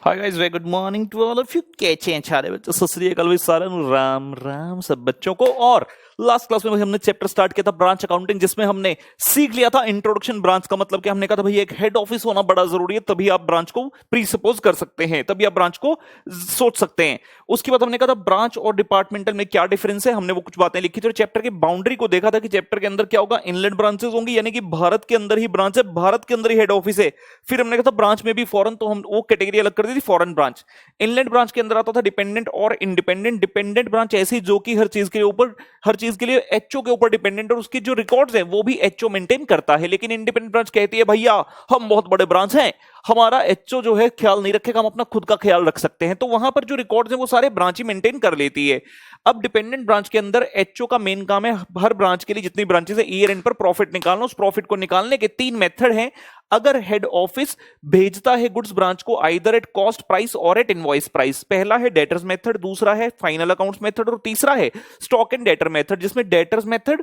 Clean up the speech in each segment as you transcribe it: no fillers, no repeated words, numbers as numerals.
Hi guys, very good morning to all of you. कैसे हैं सारे बच्चे? सत श्री अकाल भाई, सारे राम राम सब बच्चों को। और लास्ट क्लास में हमने चैप्टर स्टार्ट किया था ब्रांच अकाउंटिंग, जिसमें हमने सीख लिया था इंट्रोडक्शन ब्रांच का मतलब कि हमने कहा था भाई एक हेड ऑफिस होना बड़ा जरूरी है, तभी आप ब्रांच को प्री सपोज कर सकते हैं, तभी आप ब्रांच को सोच सकते हैं। उसके बाद हमने कहा था ब्रांच और डिपार्टमेंटल में क्या डिफरेंस है, हमने वो कुछ बातें लिखी थी और चैप्टर की बाउंड्री को देखा था कि चैप्टर के अंदर क्या होगा, इनलैंड ब्रांचेस होंगी, यानी कि भारत के अंदर ही ब्रांच है, भारत के अंदर ही हेड ऑफिस है। फिर हमने कहा था ब्रांच में भी फॉरेन, तो हम वो कैटेगरी अलग कर दी थी, फॉरेन ब्रांच। इनलैंड ब्रांच के अंदर आता था डिपेंडेंट और इंडिपेंडेंट। डिपेंडेंट ब्रांच ऐसी जो कि हर चीज के ऊपर, हर चीज के लिए एचओ के ऊपर डिपेंडेंट, और उसकी जो रिकॉर्ड्स है वो भी एचओ मेंटेन करता है। लेकिन इंडिपेंडेंट ब्रांच कहती है भैया हम बहुत बड़े ब्रांच हैं, हमारा एचओ जो है ख्याल नहीं रखेगा, हम अपना खुद का ख्याल रख सकते हैं। तो वहां पर जो रिकॉर्ड्स हैं वो सारे ब्रांच ही मेंटेन कर लेती है। अब डिपेंडेंट ब्रांच के अंदर एचओ का मेन काम है हर ब्रांच के लिए जितनी ब्रांचेस है ईयर एंड पर प्रॉफिट निकालना। उस प्रॉफिट को निकालने के तीन मेथड हैं। अगर हेड ऑफिस भेजता है गुड्स ब्रांच को आइदर एट कॉस्ट प्राइस और एट इनवॉइस प्राइस, पहला है डेटर्स मेथड, दूसरा है फाइनल अकाउंट्स मेथड और तीसरा है स्टॉक एंड डेटर मेथड, जिसमें डेटर्स मेथड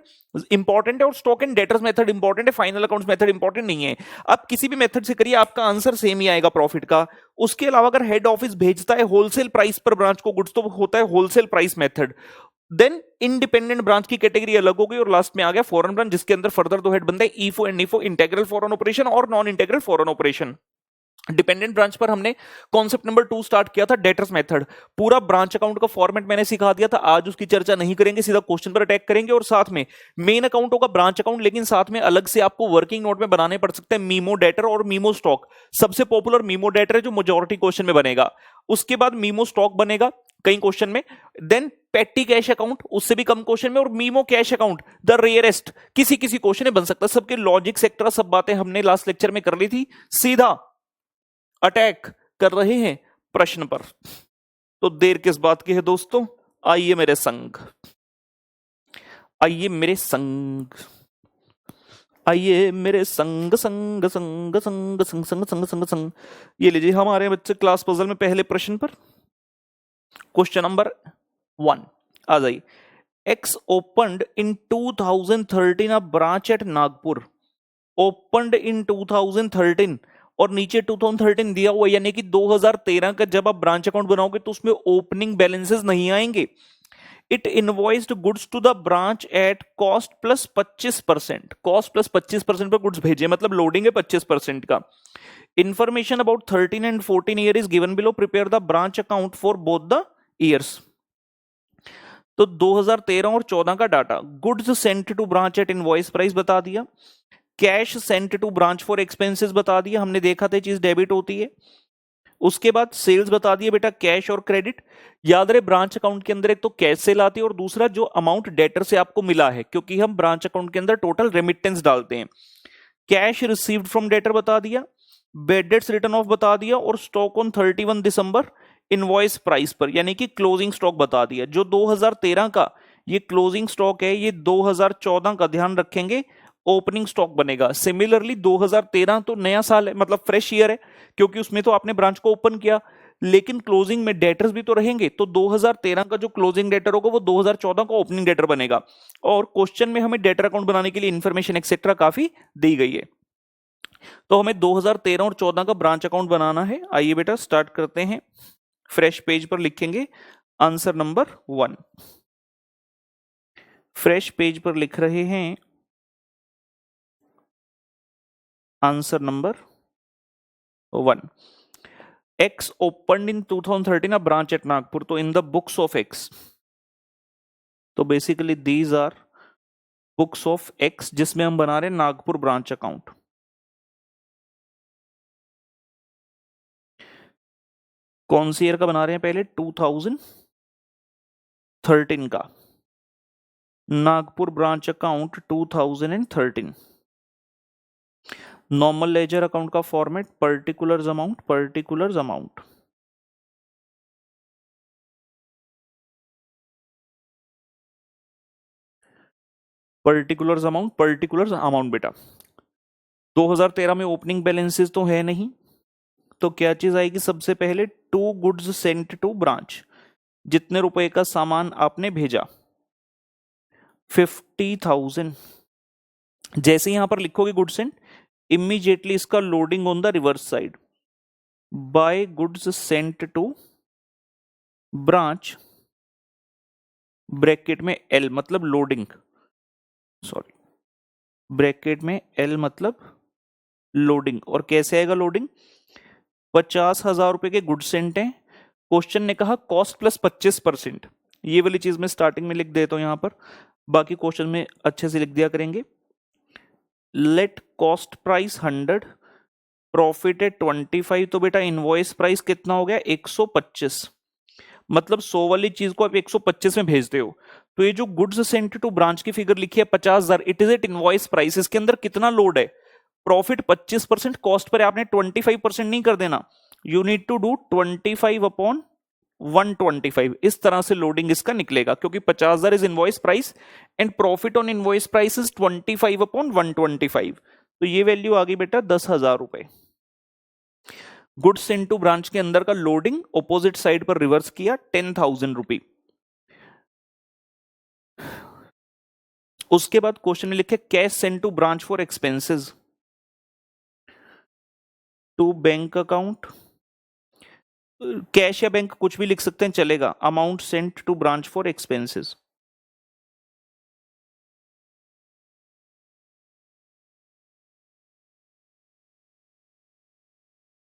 इंपॉर्टेंट है और stock and debtors method important है, फाइनल अकाउंट्स मेथड इंपॉर्टेंट नहीं है। अब किसी भी मेथड से करिए आपका आंसर सेम ही आएगा प्रॉफिट का। उसके अलावा अगर हेड ऑफिस भेजता है होलसेल प्राइस पर ब्रांच को गुड्स, तो होता है wholesale price method. Then independent branch की कैटेगरी अलग हो गई और लास्ट में आ गया फॉरेन ब्रांच, जिसके अंदर फर्दर दो हेड बनते हैं, ईफो एंड नीफो, इंटीग्रल फॉरेन ऑपरेशन और non integral foreign operation. Dependent branch पर हमने कॉन्सेप्ट नंबर 2 स्टार्ट किया था, डेटर्स मेथड। पूरा ब्रांच अकाउंट का फॉर्मेट मैंने सिखा दिया था, आज उसकी चर्चा नहीं करेंगे, सीधा क्वेश्चन पर अटैक करेंगे। और साथ में मेन अकाउंट होगा ब्रांच अकाउंट, लेकिन साथ में अलग से आपको वर्किंग नोट में बनाने पड़ सकते हैं मीमो डेटर और मीमो स्टॉक। सबसे पॉपुलर मीमो डेटर है जो मेजॉरिटी क्वेश्चन में बनेगा, उसके बाद मीमो स्टॉक बनेगा कई क्वेश्चन में, देन पेटी कैश अकाउंट उससे भी कम क्वेश्चन में, और memo cash account the rarest किसी किसी क्वेश्चन में बन सकता है। सबके लॉजिक सेक्टर सब बातें हमने लास्ट लेक्चर में कर ली थी। सीधा अटैक कर रहे हैं प्रश्न पर, तो देर किस बात की है दोस्तों, आइए मेरे संग, आइए मेरे संग, आइए मेरे संग संग संग संग संग संग संग संग संग। ये लीजिए हमारे बच्चे क्लास पजल में पहले प्रश्न पर क्वेश्चन नंबर 1 आ जाइए। एक्स ओपनड इन 2013 अ ब्रांच एट नागपुर, ओपनड इन 2013 और नीचे 2013 दिया हुआ, यानी कि 2013 का जब आप ब्रांच अकाउंट बनाओगे तो उसमें ओपनिंग बैलेंसेस नहीं आएंगे। It invoiced goods to the branch at cost plus 25%, cost plus 25% पर गुड्स भेजे, मतलब लोडिंग है 25% का। Information about 13 and 14 year is given below, prepare the branch account for both the years. तो 2013 और 14 का data, goods sent to branch at invoice price बता दिया, cash sent to branch for expenses बता दिया, हमने देखा था चीज डेबिट होती है। उसके बाद सेल्स बता दिए बेटा, कैश और क्रेडिट। याद रहे ब्रांच अकाउंट के अंदर एक तो कैश सेल आती है और दूसरा जो अमाउंट डेटर से आपको मिला है, क्योंकि हम ब्रांच अकाउंट के अंदर टोटल रेमिटेंस डालते हैं। कैश रिसीव्ड फ्रॉम डेटर बता दिया, बेड डेट्स रिटर्न ऑफ बता दिया, और stock on 31 December invoice price पर, यानी कि क्लोजिंग स्टॉक बता दिया। जो 2013 का ये क्लोजिंग स्टॉक है, ये 2014 का ध्यान रखेंगे ओपनिंग स्टॉक बनेगा। सिमिलरली 2013 तो नया साल है, मतलब फ्रेश ईयर है, क्योंकि उसमें तो आपने ब्रांच को ओपन किया, लेकिन क्लोजिंग में डेटर्स भी तो रहेंगे, तो 2013 का जो क्लोजिंग डेटर होगा वो 2014 का ओपनिंग डेटर बनेगा। और क्वेश्चन में हमें डेटर अकाउंट बनाने के लिए इंफॉर्मेशन एक्सेट्रा काफी दी गई है, तो हमें 2013 और 14 का ब्रांच अकाउंट बनाना है। आइए बेटा स्टार्ट करते हैं। फ्रेश पेज पर लिखेंगे आंसर नंबर 1, फ्रेश पेज पर लिख रहे हैं answer number 1। X opened in 2013 a branch at Nagpur, तो in the books of X, तो basically these are books of X, जिसमें हम बना रहे हैं नागपुर ब्रांच अकाउंट। कौन सी ईयर का बना रहे हैं, पहले 2013 का Nagpur branch account 2013। Normal ledger account का format particulars amount, particulars amount, particulars amount, particulars amount. बेटा 2013 में ओपनिंग बैलेंसेस तो है नहीं, तो क्या चीज आएगी सबसे पहले, to goods sent to branch, जितने रुपए का सामान आपने भेजा 50,000। जैसे यहां पर लिखोगे गुड्स सेंट, इमीडिएटली इसका loading on the reverse side, by goods sent to branch bracket में एल मतलब लोडिंग, सॉरी ब्रैकेट में एल मतलब लोडिंग। और कैसे आएगा लोडिंग? 50,000 रुपए के गुड सेंट हैं, क्वेश्चन ने कहा कॉस्ट प्लस 25%, ये वाली चीज मैं स्टार्टिंग में लिख देता हूं यहां पर, बाकी क्वेश्चन में अच्छे से लिख दिया करेंगे। लेट कॉस्ट प्राइस 100, प्रॉफिट है 25, तो बेटा इनवॉइस प्राइस कितना हो गया? 125। मतलब 100 वाली चीज को आप 125 में भेजते हो, तो ये जो गुड्स सेंट टू ब्रांच की फिगर लिखी है 50,000, it is at invoice price. इसके अंदर कितना लोड है? प्रॉफिट 25%, कॉस्ट पर आपने 25% नहीं कर देना, you need to do 25 upon 125। इस तरह से लोडिंग इसका निकलेगा, क्योंकि 50,000 is invoice price and profit on invoice price is 25 upon 125, तो ये वैल्यू आ गई बेटा 10,000 रुपए। गुड्स इनटू ब्रांच के अंदर का लोडिंग ऑपोजिट साइड पर रिवर्स किया 10,000 रुपी। उसके बाद क्वेश्चन में लिखे cash send to branch for expenses to bank account, cash या बैंक कुछ भी लिख सकते हैं चलेगा, amount sent to branch for expenses.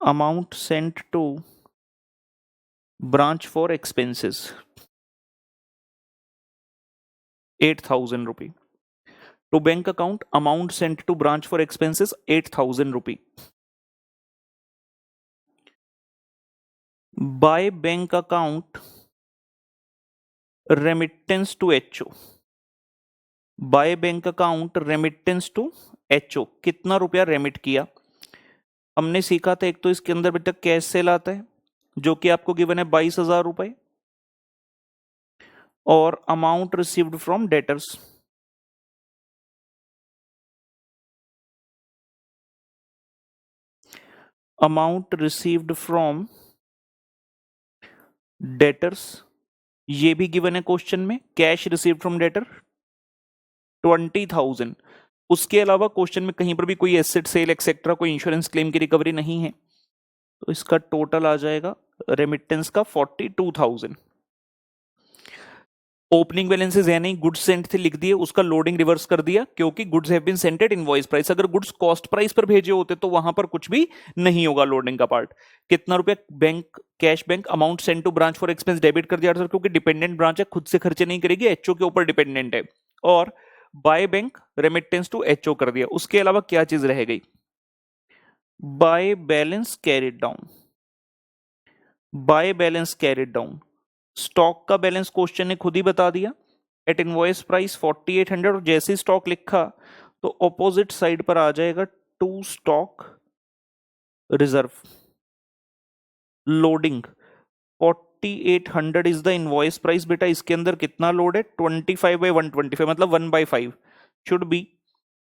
Amount sent to branch for expenses 8,000 rupee. To bank account amount sent to branch for expenses 8,000 rupee. By bank account remittance to HO, by bank account remittance to HO, कितना रुपया remit किया? हमने सीखा था एक तो इसके अंदर बेटा कैश सेल आता है जो कि आपको गिवन है 22,000 रुपए, और amount received from debtors, amount received from debtors, ये भी गिवन है क्वेश्चन में, कैश रिसीव्ड फ्रॉम डेटर 20,000। उसके अलावा क्वेश्चन में कहीं पर भी कोई एसेट सेल एक्सेट्रा कोई इंश्योरेंस क्लेम की रिकवरी नहीं है, तो इसका टोटल आ जाएगा रेमिटेंस का 42,000। ओपनिंग बैलेंसेस है नहीं, गुड्स सेंट थे लिख दिए, उसका लोडिंग रिवर्स कर दिया क्योंकि goods have been sent at invoice price. अगर गुड्स कॉस्ट प्राइस पर भेजे होते तो वहां पर कुछ भी नहीं होगा लोडिंग का पार्ट। कितना रुपया bank cash bank amount sent to branch for expense debit कर दिया सर, क्योंकि डिपेंडेंट ब्रांच है, खुद से खर्चे नहीं करेगी, एचओ के ऊपर डिपेंडेंट है। और by bank remittance to HO कर दिया। उसके अलावा क्या चीज रह गई? By balance carried down, by balance carried down, stock का बैलेंस क्वेश्चन ने खुद ही बता दिया एट इनवॉइस प्राइस 4800, और जैसे ही स्टॉक लिखा तो ऑपोजिट साइड पर आ जाएगा to stock reserve. Loading 4800 is the invoice price. बेटा इसके अंदर कितना लोड है? 25 बाई 125, मतलब 1/5 शुड बी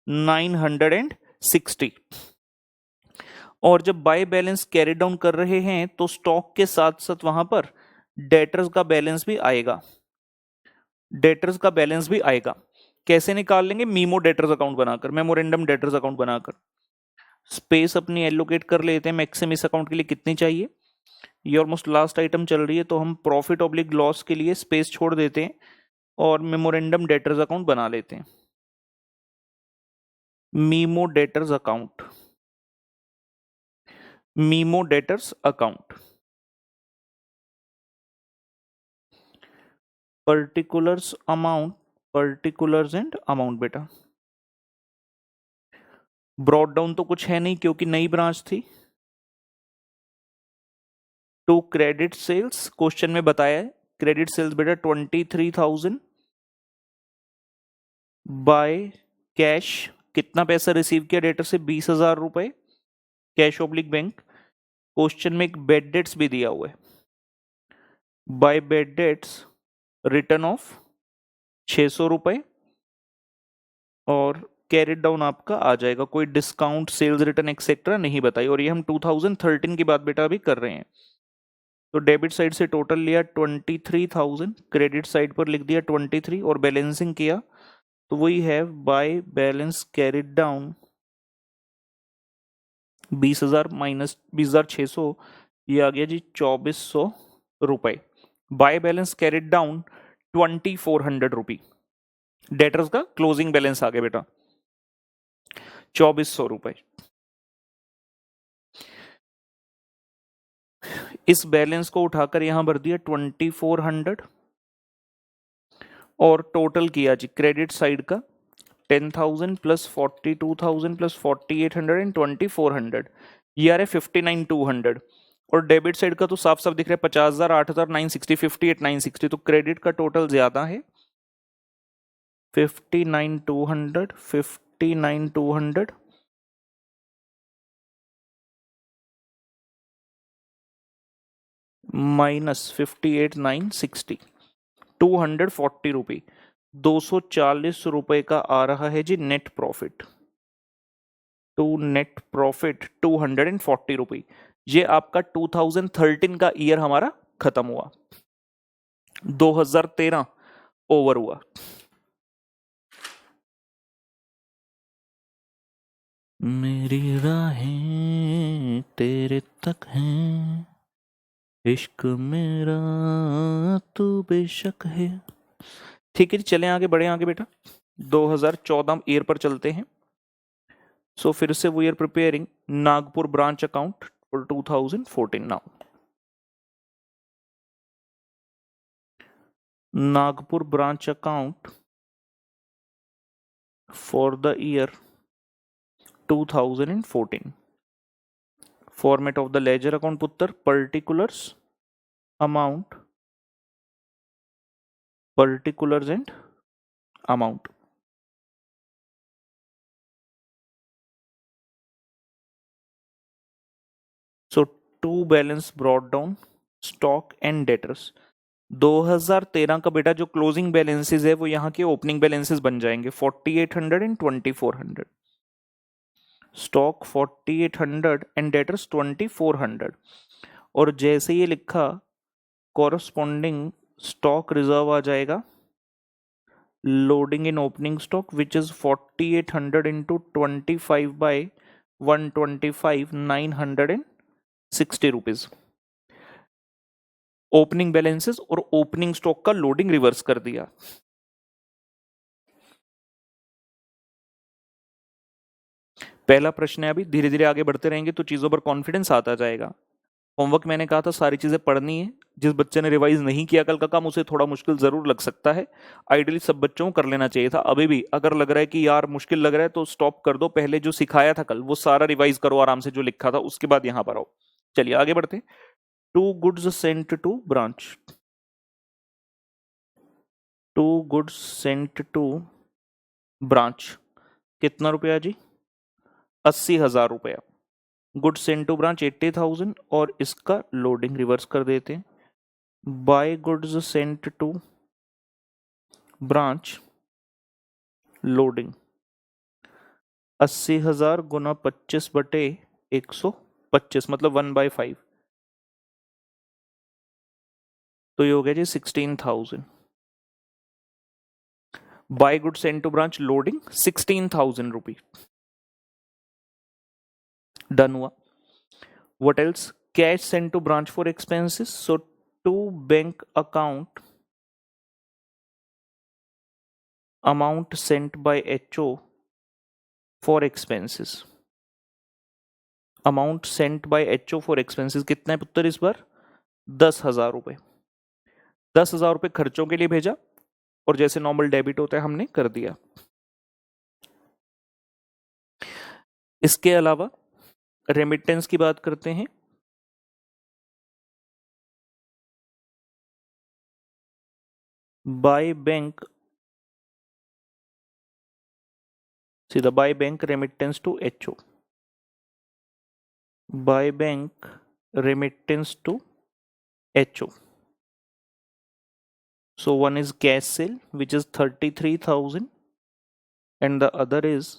960। और जब बाय बैलेंस कैरी डाउन कर रहे हैं तो स्टॉक के साथ साथ वहां पर डेटर्स का बैलेंस भी आएगा, डेटर्स का बैलेंस भी आएगा। कैसे निकाल लेंगे? मीमो डेटर्स अकाउंट बनाकर, मेमोरेंडम डेटर्स अकाउंट बनाकर। स्पेस अपनी एलोकेट कर लेते हैं, मैक्सिमम इस अकाउंट के लिए कितनी चाहिए। ये ऑलमोस्ट लास्ट आइटम चल रही है, तो हम प्रॉफिट ऑब्लिक लॉस के लिए स्पेस छोड़ देते हैं और मेमोरेंडम डेटर्स अकाउंट बना लेते हैं। Memo debtors account, memo debtors account, particulars amount, particulars and amount. बेटा ब्रॉड डाउन तो कुछ है नहीं क्योंकि नई ब्रांच थी। टू क्रेडिट सेल्स क्वेश्चन में बताया है, क्रेडिट सेल्स बेटा 23,000 बाय कैश, कितना पैसा रिसीव किया डेटर से? 20,000 रुपए, कैश ऑब्लिक बैंक। क्वेश्चन में एक बेड डेट्स भी दिया हुआ है, by bad debts return of 600 रुपए, और कैरिड डाउन आपका आ जाएगा, कोई डिस्काउंट सेल्स रिटर्न एक्सेट्रा नहीं बताई। और ये हम 2013 की बात बेटा अभी कर रहे हैं। तो डेबिट साइड से टोटल लिया 23,000, क्रेडिट साइड पर लिख दिया 23 और बैलेंसिंग किया, तो वही है bye balance carried down 20,000 minus 20,600, ये आ गया जी 2,400 रुपए। बाय बैलेंस कैरिड डाउन 2,400 रुपी। डेटर्स का क्लोजिंग बैलेंस आ गया बेटा 2,400 रुपए। इस बैलेंस को उठाकर यहां भर दिया 2,400 और टोटल किया जी क्रेडिट साइड का 10,000 प्लस 42,000 प्लस 4,800 एंड 2,400, ये आ रहा है 59,200। और डेबिट साइड का तो साफ साफ दिख रहा है 50,000, 8,000, 960, 58, 960। तो क्रेडिट का टोटल ज्यादा है 59,200, 59,200 माइनस 58,960, 240 रुपये, 240 रुपए का आ रहा है जी net profit. To net profit 240 रुपये। ये आपका 2013 का ईयर हमारा खत्म हुआ, 2013 ओवर हुआ। मेरी राहें तेरे तक हैं, इश्क मेरा तू बेशक है। ठीक है, चलें आगे, बढ़े आगे बेटा। 2014 ईयर पर चलते हैं। सो फिर से we are preparing Nagpur branch account for 2014 now. Nagpur branch account for the year 2014. Format of the ledger account puttar particulars, amount, particulars and amount. So two balance brought down, stock and debtors. 2013 का बेटा जो closing balances है वो यहाँ के opening balances बन जाएंगे 4,800 and 2,400। Stock 4,800 and debtors 2,400। और जैसे ये लिखा कॉरस्पॉन्डिंग स्टॉक रिजर्व आ जाएगा loading in opening stock which is 4,800 into 25 by 125, 960 rupees. Opening balances और ओपनिंग स्टॉक का लोडिंग रिवर्स कर दिया। पहला प्रश्न है, अभी धीरे धीरे आगे बढ़ते रहेंगे तो चीजों पर कॉन्फिडेंस आता जाएगा। होमवर्क मैंने कहा था सारी चीजें पढ़नी है। जिस बच्चे ने रिवाइज नहीं किया कल का काम उसे थोड़ा मुश्किल जरूर लग सकता है। आइडियली सब बच्चों को कर लेना चाहिए था। अभी भी अगर लग रहा है कि यार मुश्किल लग रहा है तो स्टॉप कर दो, पहले जो सिखाया था कल वो सारा रिवाइज करो आराम से, जो लिखा था उसके बाद यहां पर आओ। चलिए आगे बढ़ते। To goods sent to branch, to goods sent to branch कितना रुपया जी? 80,000 रुपया। गुड्स सेंट टू ब्रांच 80,000 और इसका लोडिंग रिवर्स कर देते हैं। By goods sent to branch loading 80,000 गुना 25 बटे 125 मतलब 1/5, तो ये हो गया जी 16,000। By good sent to branch loading 16,000 rupee. Done हुआ। What else? Cash sent to branch for expenses, so to bank account amount sent by HO for expenses. Amount sent by HO for expenses कितना है पुत्र इस बार? 10,000 रुपए। 10,000 रुपए खर्चों के लिए भेजा और जैसे नॉर्मल डेबिट होता है हमने कर दिया। इसके अलावा रेमिटेंस की बात करते हैं। बाय बैंक, सीधा by bank remittance to HO, by bank remittance to HO. So one is cash sale which is 33,000 and the other is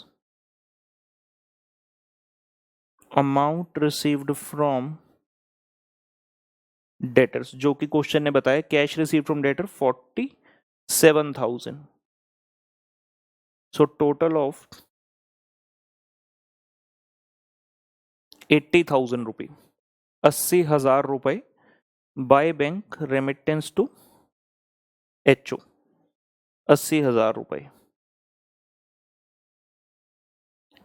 amount received from debtors, जो कि क्वेश्चन ने बताया cash receive from debtor 47,000। So total of 80,000 रुपये, 80,000 रुपए by bank remittance to HO, 80,000 रुपए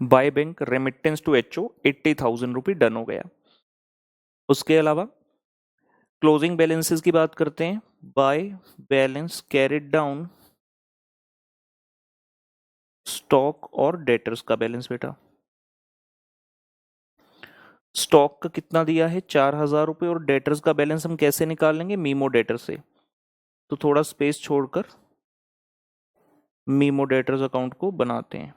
by bank remittance to HO, 80,000 रुपये done हो गया। उसके अलावा क्लोजिंग बैलेंसेस की बात करते हैं। Bye balance carried down stock और डेटर्स का बैलेंस बेटा। स्टॉक का कितना दिया है 4,000 रुपये और डेटर्स का बैलेंस हम कैसे निकालेंगे मीमो डेटर से। तो थोड़ा स्पेस छोड़कर मीमो डेटर्स अकाउंट को बनाते हैं।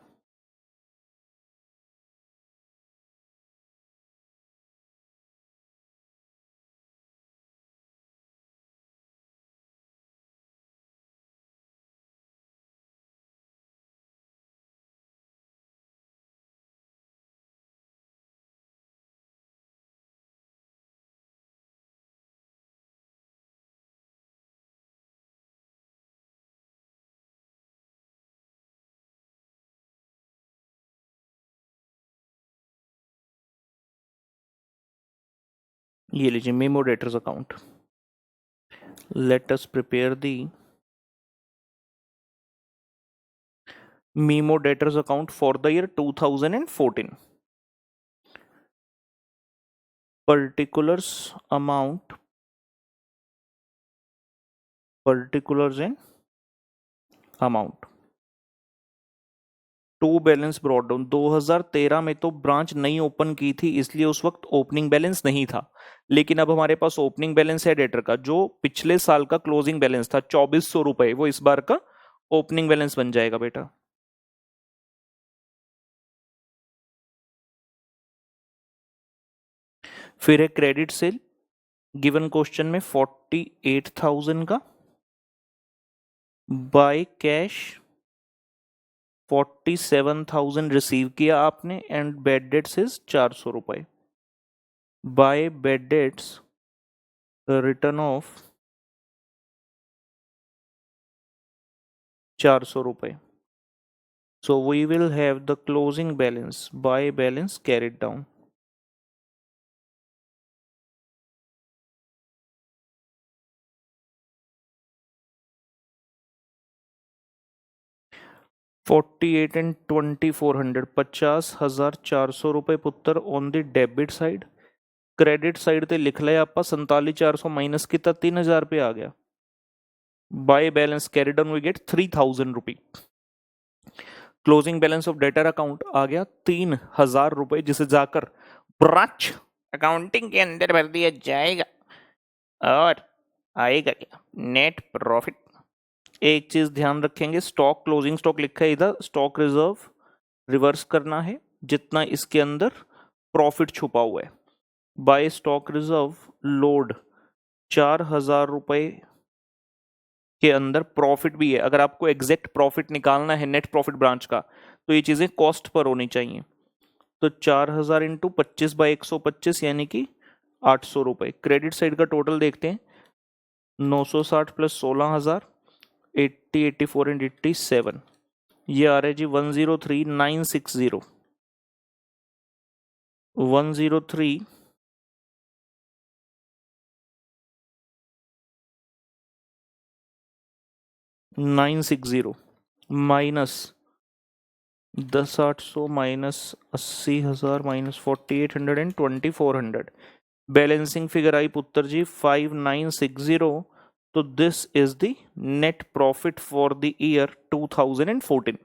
ये लीजिए memo debtors account. Let us prepare the memo debtors account for the year 2014। particulars amount, particulars in amount to balance brought down. 2013 में तो ब्रांच नई ओपन की थी इसलिए उस वक्त ओपनिंग बैलेंस नहीं था, लेकिन अब हमारे पास ओपनिंग बैलेंस है डेटर का। जो पिछले साल का क्लोजिंग बैलेंस था 2400 रुपए, वो इस बार का ओपनिंग बैलेंस बन जाएगा बेटा। फिर है क्रेडिट सेल, गिवन क्वेश्चन में 48,000 का, बाय कैश 47,000 रिसीव किया आपने एंड बेड डेट्स इज 400 रुपए। By bad debts return of 400 रुपए। So we will have the closing balance by balance carried down. $48 and 2,400, 50,400 रुपए पुत्र on the debit side. Credit side ते लिख लिया आप 47,400 माइनस कितना 3,000 पे आ गया। By balance carry down we get 3,000 rupee. Closing balance of debtor account आ गया 3,000 रुपए, जिसे जाकर ब्रांच अकाउंटिंग के अंदर भर दिया जाएगा और आएगा क्या नेट प्रॉफिट। एक चीज ध्यान रखेंगे, स्टॉक क्लोजिंग स्टॉक लिखा है इधर, स्टॉक रिजर्व रिवर्स करना है जितना इसके अंदर प्रॉफिट छुपा हुआ है। बाय स्टॉक रिजर्व लोड 4,000 रुपए के अंदर प्रॉफिट भी है। अगर आपको एग्जैक्ट प्रॉफिट निकालना है नेट प्रॉफिट ब्रांच का तो ये चीजें कॉस्ट पर होनी चाहिए। तो 4,000 इंटू 25 बाई 125 यानी कि 800 रुपए। क्रेडिट साइड का टोटल देखते हैं, 960 प्लस 16,000, 80, 84 एंड 87, ये आ रहा है जी 103,960, 103,960 minus 10,800 minus 80,000 minus 4,800 and 2,400, balancing figure आई पुत्र जी 5,960। तो this is the net profit for the year 2014।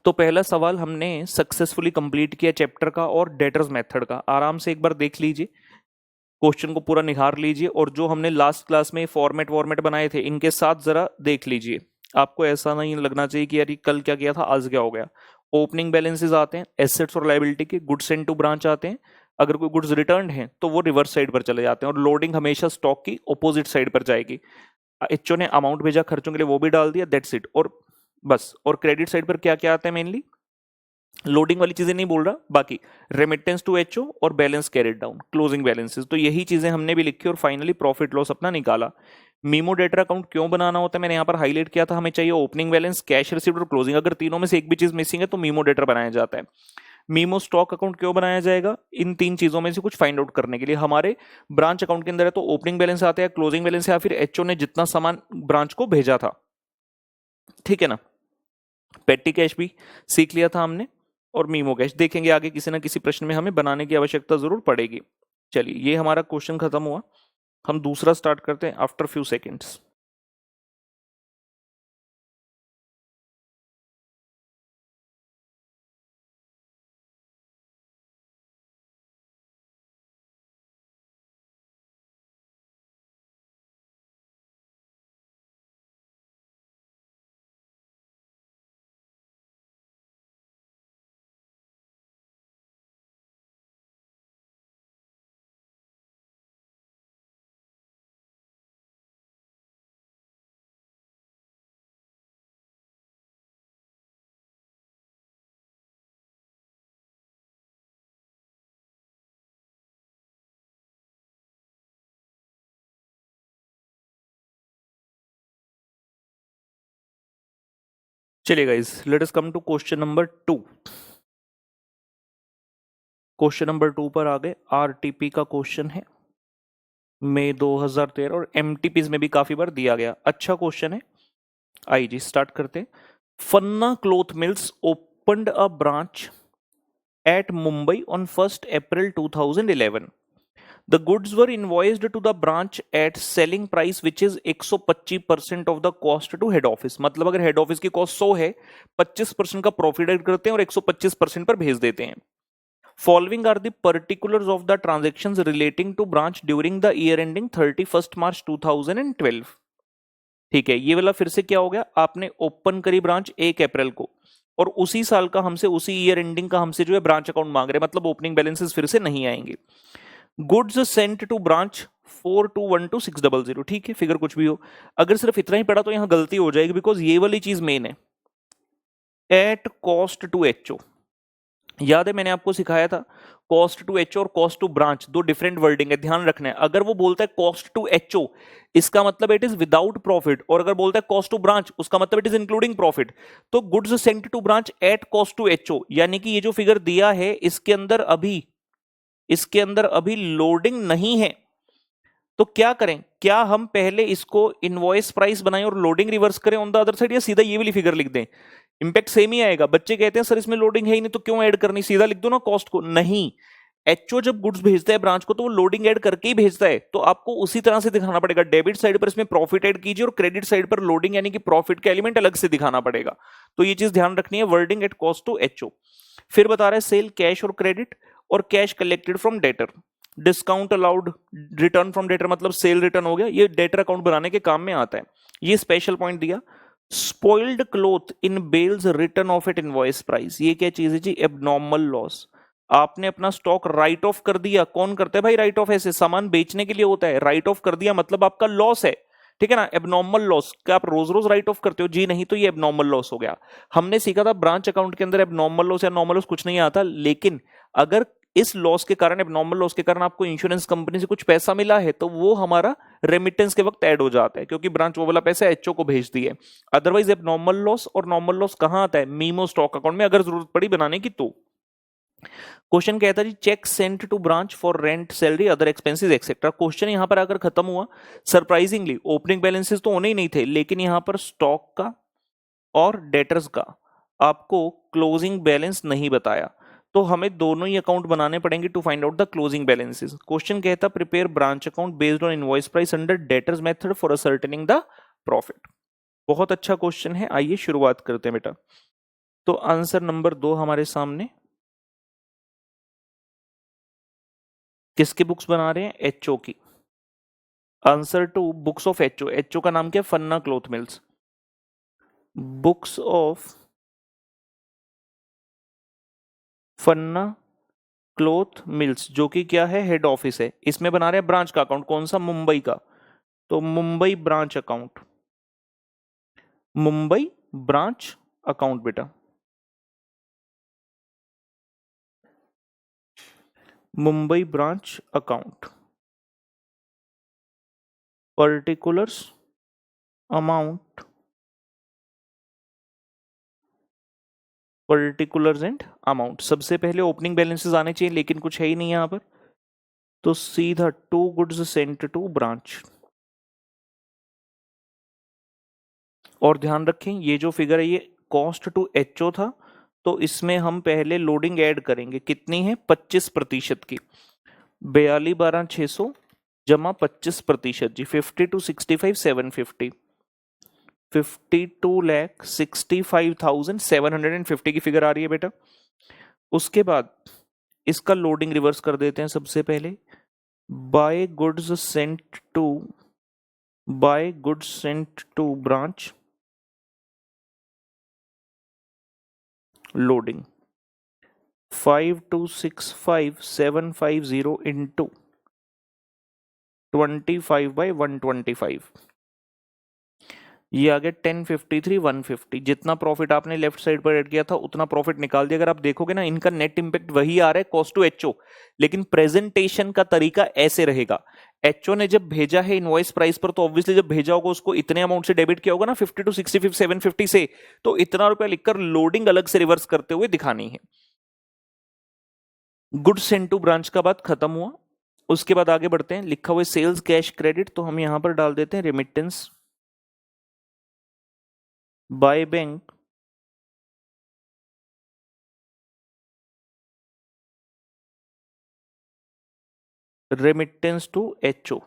तो पहला सवाल हमने सक्सेसफुली कंप्लीट किया चैप्टर का और डेटर्स मेथड का। आराम से एक बार देख लीजिए, क्वेश्चन को पूरा निहार लीजिए और जो हमने लास्ट क्लास में फॉर्मेट बनाए थे इनके साथ जरा देख लीजिए। आपको ऐसा नहीं लगना चाहिए कि यार कल क्या किया था आज क्या हो गया। ओपनिंग बैलेंसेस आते हैं एसेट्स और लायबिलिटी के, गुड्स एंड टू ब्रांच आते हैं, अगर कोई गुड्स रिटर्न है तो वो रिवर्स साइड पर चले जाते हैं और लोडिंग हमेशा स्टॉक की ऑपोजिट साइड पर जाएगी। एचओ ने अमाउंट भेजा खर्चों के लिए, वो भी डाल दिया, दैट्स इट। और बस, और क्रेडिट साइड पर क्या क्या आता है, मेनली लोडिंग वाली चीजें नहीं बोल रहा, बाकी रेमिटेंस टू एचओ और balance carried down, closing balances, तो यही चीजें हमने भी लिखी और फाइनली प्रॉफिट लॉस अपना निकाला। मीमो डेटर अकाउंट क्यों बनाना होता है मैंने यहाँ पर हाईलाइट किया था, हमें चाहिए ओपनिंग बैलेंस, कैश रिसीव्ड और क्लोजिंग। अगर तीनों में से एक भी चीज मिसिंग है तो मीमो डेटर बनाया जाता है। मीमो स्टॉक अकाउंट क्यों बनाया जाएगा? इन तीन चीजों में से कुछ फाइंड आउट करने के लिए। हमारे ब्रांच अकाउंट के अंदर है तो ओपनिंग बैलेंस आता है, क्लोजिंग बैलेंस है, या फिर एचओ ने जितना सामान ब्रांच को भेजा था, ठीक है ना। पेटी कैश भी सीख लिया था हमने, और मीमो कैश देखेंगे आगे किसी ना किसी प्रश्न में हमें बनाने की आवश्यकता जरूर पड़ेगी। चलिए, ये हमारा क्वेश्चन खत्म हुआ, हम दूसरा स्टार्ट करते हैं आफ्टर फ्यू सेकेंड्स। चलिए guys, let us come to question number 2। Question number 2 पर आ गए। आरटीपी का क्वेश्चन है, मई 2013, और एमटीपीज में भी काफी बार दिया गया। अच्छा क्वेश्चन है, आइए जी स्टार्ट करते हैं। Fanna cloth mills opened a branch at Mumbai on 1st April 2011. The goods were invoiced to the branch at selling price which is 125% of the cost to head office। मतलब अगर हेड ऑफिस की cost 100 है, 25% का profit add करते हैं और 125% पर भेज देते हैं। Following are the particulars of the transactions relating to branch during the year ending 31st March 2012। ठीक है, ये वाला फिर से क्या हो गया, आपने ओपन करी ब्रांच 1 अप्रैल को, और उसी साल का हमसे, उसी ईयर एंडिंग का हमसे जो है ब्रांच अकाउंट मांग रहे हैं, मतलब ओपनिंग बैलेंसेस फिर से नहीं आएंगे। गुड्स सेंट टू ब्रांच 4212 600, ठीक है, फिगर कुछ भी हो। अगर सिर्फ इतना ही पड़ा तो यहां गलती हो जाएगी, बिकॉज ये वाली चीज मेन है। एट कॉस्ट टू एचओ, याद है मैंने आपको सिखाया था, कॉस्ट टू एचओ और कॉस्ट टू ब्रांच दो डिफरेंट वर्डिंग है, ध्यान रखना है। अगर वो बोलता है कॉस्ट टू एचओ, इसका मतलब इट इज विदाउट प्रॉफिट, और अगर बोलता है कॉस्ट टू ब्रांच, उसका मतलब इट इज इंक्लूडिंग प्रॉफिट। तो goods sent to branch at cost to HO, यानी कि ये जो फिगर दिया है इसके अंदर अभी लोडिंग नहीं है। तो क्या करें, क्या हम पहले इसको इनवॉइस प्राइस बनाएं और लोडिंग रिवर्स करें ऑन द अदर साइड, या सीधा ये वाली फिगर लिख दें? इंपैक्ट सेम ही आएगा। बच्चे कहते हैं सर इसमें लोडिंग है ही नहीं तो क्यों ऐड करनी, सीधा लिख दो ना कॉस्ट को। नहीं, एचओ जब गुड्स भेजता है ब्रांच को तो वो लोडिंग ऐड करके ही भेजता है, तो आपको उसी तरह से दिखाना पड़ेगा। डेबिट साइड पर इसमें प्रॉफिट ऐड कीजिए और क्रेडिट साइड पर लोडिंग यानी कि प्रॉफिट का एलिमेंट अलग से दिखाना पड़ेगा। तो ये चीज ध्यान रखनी है, wording at cost to HO. फिर बता रहा है सेल कैश और क्रेडिट, और cash collected from debtor, discount allowed, return from debtor मतलब सेल रिटर्न हो गया, ये डेटर अकाउंट बनाने के काम में आता है। ये स्पेशल पॉइंट दिया। Spoiled cloth in bales return of at invoice price, ये क्या चीज है जी, एबनॉर्मल लॉस। आपने अपना स्टॉक राइट ऑफ कर दिया, कौन करता है भाई राइट ऑफ, ऐसे सामान बेचने के लिए होता है, राइट ऑफ कर दिया मतलब आपका लॉस है, ठीक है ना। एबनॉर्मल लॉस, क्या आप रोज रोज राइट ऑफ करते हो? जी नहीं, तो ये एबनॉर्मल लॉस हो गया। हमने सीखा था ब्रांच अकाउंट के अंदर एबनॉर्मल लॉस या नॉर्मल लॉस कुछ नहीं आता, लेकिन अगर इस लॉस के कारण, एबनॉर्मल लॉस के कारण आपको इंश्योरेंस कंपनी से कुछ पैसा मिला है, तो वो हमारा रेमिटेंस के वक्त ऐड हो जाता है, क्योंकि ब्रांच वो वाला पैसा एचओ को भेज दिए। अदरवाइज एबनॉर्मल लॉस और नॉर्मल लॉस कहां आता है, मीमो स्टॉक अकाउंट में, अगर जरूरत पड़ी बनाने की तो। क्वेश्चन कहता है जी cheque sent to branch for rent, salary, other expenses etcetera. Question यहां पर आकर खत्म हुआ। सरप्राइजिंगली ओपनिंग बैलेंसेस तो होने ही नहीं थे, लेकिन यहां पर स्टॉक का और डेटर्स का आपको क्लोजिंग बैलेंस नहीं बताया, तो हमें दोनों ही अकाउंट बनाने पड़ेंगे to find out the closing balances. Question कहता prepare branch account based on invoice price under debtors method for ascertaining the profit. बहुत अच्छा क्वेश्चन है, आइए शुरुआत करते हैं बेटा। तो आंसर नंबर 2 हमारे सामने, किसकी बुक्स बना रहे हैं, एचओ की। Answer to books of HO, HO का नाम क्या है, Fanna cloth mills. Books of Fanna cloth mills, जो कि क्या है, हेड ऑफिस है। इसमें बना रहे हैं ब्रांच का अकाउंट, कौन सा, मुंबई का। तो Mumbai branch account, Mumbai branch account बेटा, Mumbai branch account. Particulars amount particulars and amount. सबसे पहले ओपनिंग बैलेंसेस आने चाहिए, लेकिन कुछ है ही नहीं यहां पर, तो सीधा to goods sent to branch. और ध्यान रखें ये जो फिगर है ये कॉस्ट टू एचओ था, तो इसमें हम पहले लोडिंग ऐड करेंगे, कितनी है 25% की, 42,12,600 जमा 25% जी, 52,65,750, 52,65,750 की फिगर आ रही है बेटा। उसके बाद इसका लोडिंग रिवर्स कर देते हैं सबसे पहले, by goods sent to branch loading 52,65,750 into 25/125, ये आ गया 1053,150। जितना प्रॉफिट आपने लेफ्ट साइड पर ऐड किया था उतना प्रॉफिट निकाल दिया। अगर आप देखोगे ना इनका नेट इंपैक्ट वही आ रहा है कॉस्ट टू एचओ, लेकिन प्रेजेंटेशन का तरीका ऐसे रहेगा। एचओ ने जब भेजा है इनवॉइस प्राइस पर, तो ऑब्वियसली जब भेजा होगा उसको इतने अमाउंट से डेबिट किया होगा ना 50 to 65 750 से, तो इतना रुपया लिखकर लोडिंग अलग से रिवर्स करते हुए दिखानी है। गुड्स सेंट टू ब्रांच का बात खत्म हुआ। उसके बाद आगे बढ़ते हैं, लिखा हुआ सेल्स कैश क्रेडिट, तो हम यहां पर डाल देते हैं remittance by bank remittance to HO,